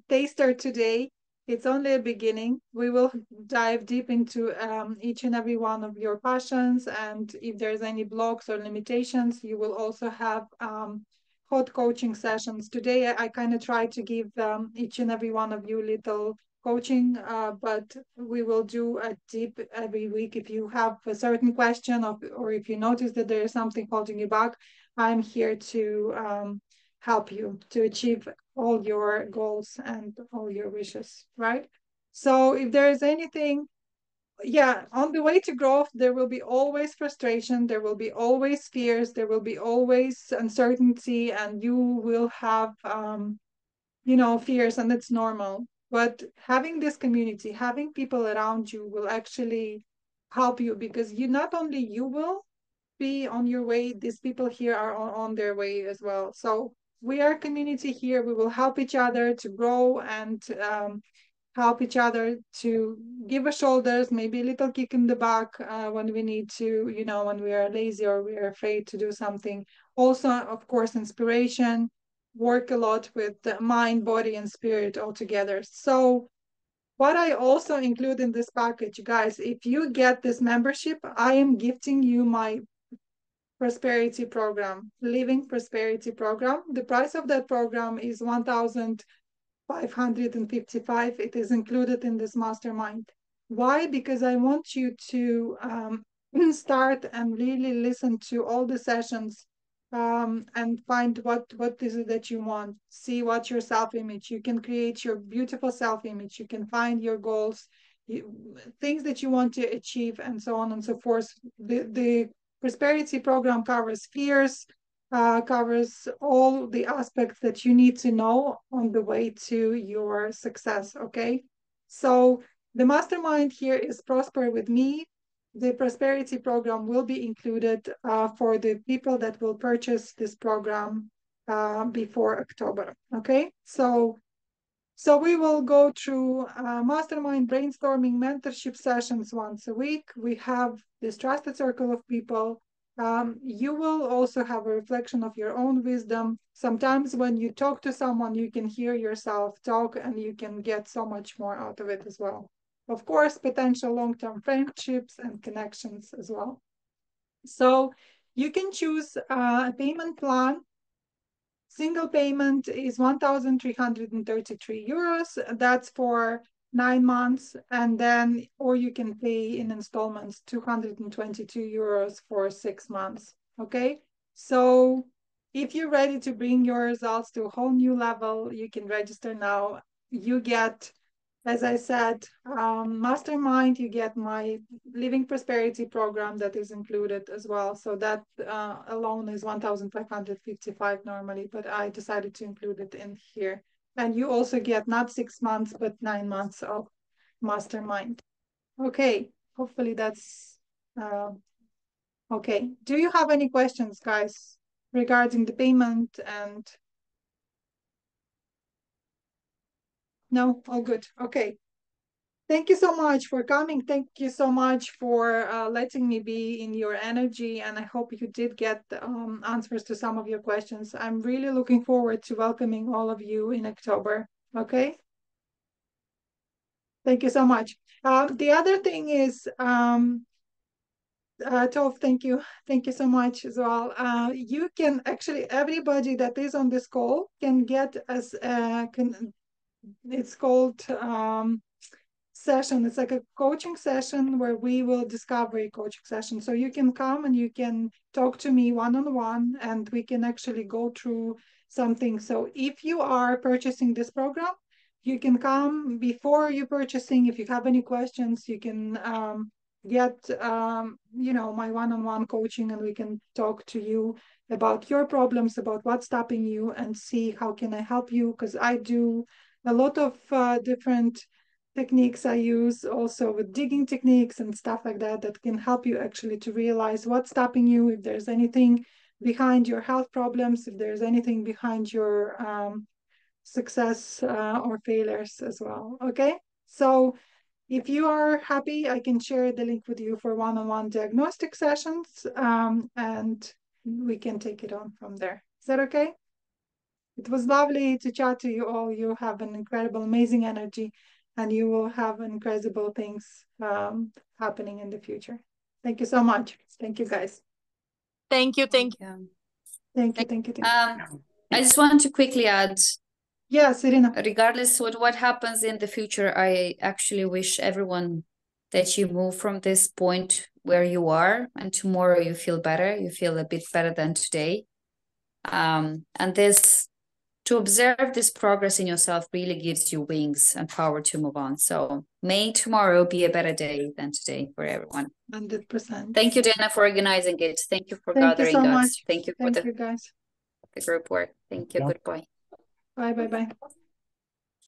taster today. It's only a beginning. We will dive deep into each and every one of your passions. And if there's any blocks or limitations, you will also have hot coaching sessions. Today, I kind of try to give each and every one of you little coaching, but we will do a deep every week. If you have a certain question or if you notice that there is something holding you back, I'm here to help you to achieve all your goals and all your wishes, right? So if there is anything, yeah, on the way to growth, there will be always frustration, there will be always fears, there will be always uncertainty, and you will have fears, and it's normal. But having this community, having people around you will actually help you, because you not only you will be on your way, these people here are on their way as well. So we are a community here. We will help each other to grow and help each other to give us shoulders, maybe a little kick in the back when we need to, you know, when we are lazy or we are afraid to do something. Also, of course, inspiration, work a lot with the mind, body, and spirit all together. So what I also include in this package, guys, if you get this membership, I am gifting you my prosperity program, living prosperity program. The price of that program is 1,555. It is included in this mastermind. Why? Because I want you to start and really listen to all the sessions and find what is it that you want. See what your self-image. You can create your beautiful self-image. You can find your goals, things that you want to achieve, and so on and so forth. The prosperity program covers fears, covers all the aspects that you need to know on the way to your success, okay? So the mastermind here is Prosper with Me. The prosperity program will be included for the people that will purchase this program before October, okay? So we will go through mastermind brainstorming mentorship sessions once a week. We have this trusted circle of people. You will also have a reflection of your own wisdom. Sometimes when you talk to someone, you can hear yourself talk and you can get so much more out of it as well. Of course, potential long-term friendships and connections as well. So you can choose a payment plan. Single payment is 1,333 euros. That's for 9 months. And then, or you can pay in installments, 222 euros for 6 months. Okay. So if you're ready to bring your results to a whole new level, you can register now. You get, as I said, Mastermind, you get my Living Prosperity program that is included as well. So that alone is 1,555 normally, but I decided to include it in here. And you also get not 6 months, but 9 months of Mastermind. Okay, hopefully that's okay. Do you have any questions, guys, regarding the payment and... No, all good. Okay. Thank you so much for coming. Thank you so much for letting me be in your energy. And I hope you did get answers to some of your questions. I'm really looking forward to welcoming all of you in October. Okay. Thank you so much. The other thing is, Tov, thank you. Thank you so much as well. You can actually, everybody that is on this call can get as, it's called, session. It's like a coaching session where we will discovery coaching session. So you can come and you can talk to me one-on-one and we can actually go through something. So if you are purchasing this program, you can come before you purchasing. If you have any questions, you can get you know, my one-on-one coaching and we can talk to you about your problems, about what's stopping you and see how can I help you, because I do a lot of different techniques I use also with digging techniques and stuff like that that can help you actually to realize what's stopping you, if there's anything behind your health problems, if there's anything behind your success or failures as well. Okay, so if you are happy, I can share the link with you for one-on-one diagnostic sessions and we can take it on from there. Is that okay? It was lovely to chat to you all. You have an incredible, amazing energy and you will have incredible things happening in the future. Thank you so much. Thank you, guys. Thank you. Thank you. I just want to quickly add. Yes, Irina. Regardless of what happens in the future, I actually wish everyone that you move from this point where you are and tomorrow you feel better. You feel a bit better than today. And this, to observe this progress in yourself really gives you wings and power to move on. So may tomorrow be a better day than today for everyone. 100%. Thank you, Dana, for organizing it. Thank you for gathering us. Thank you for the group work. Thank you. Goodbye. Bye.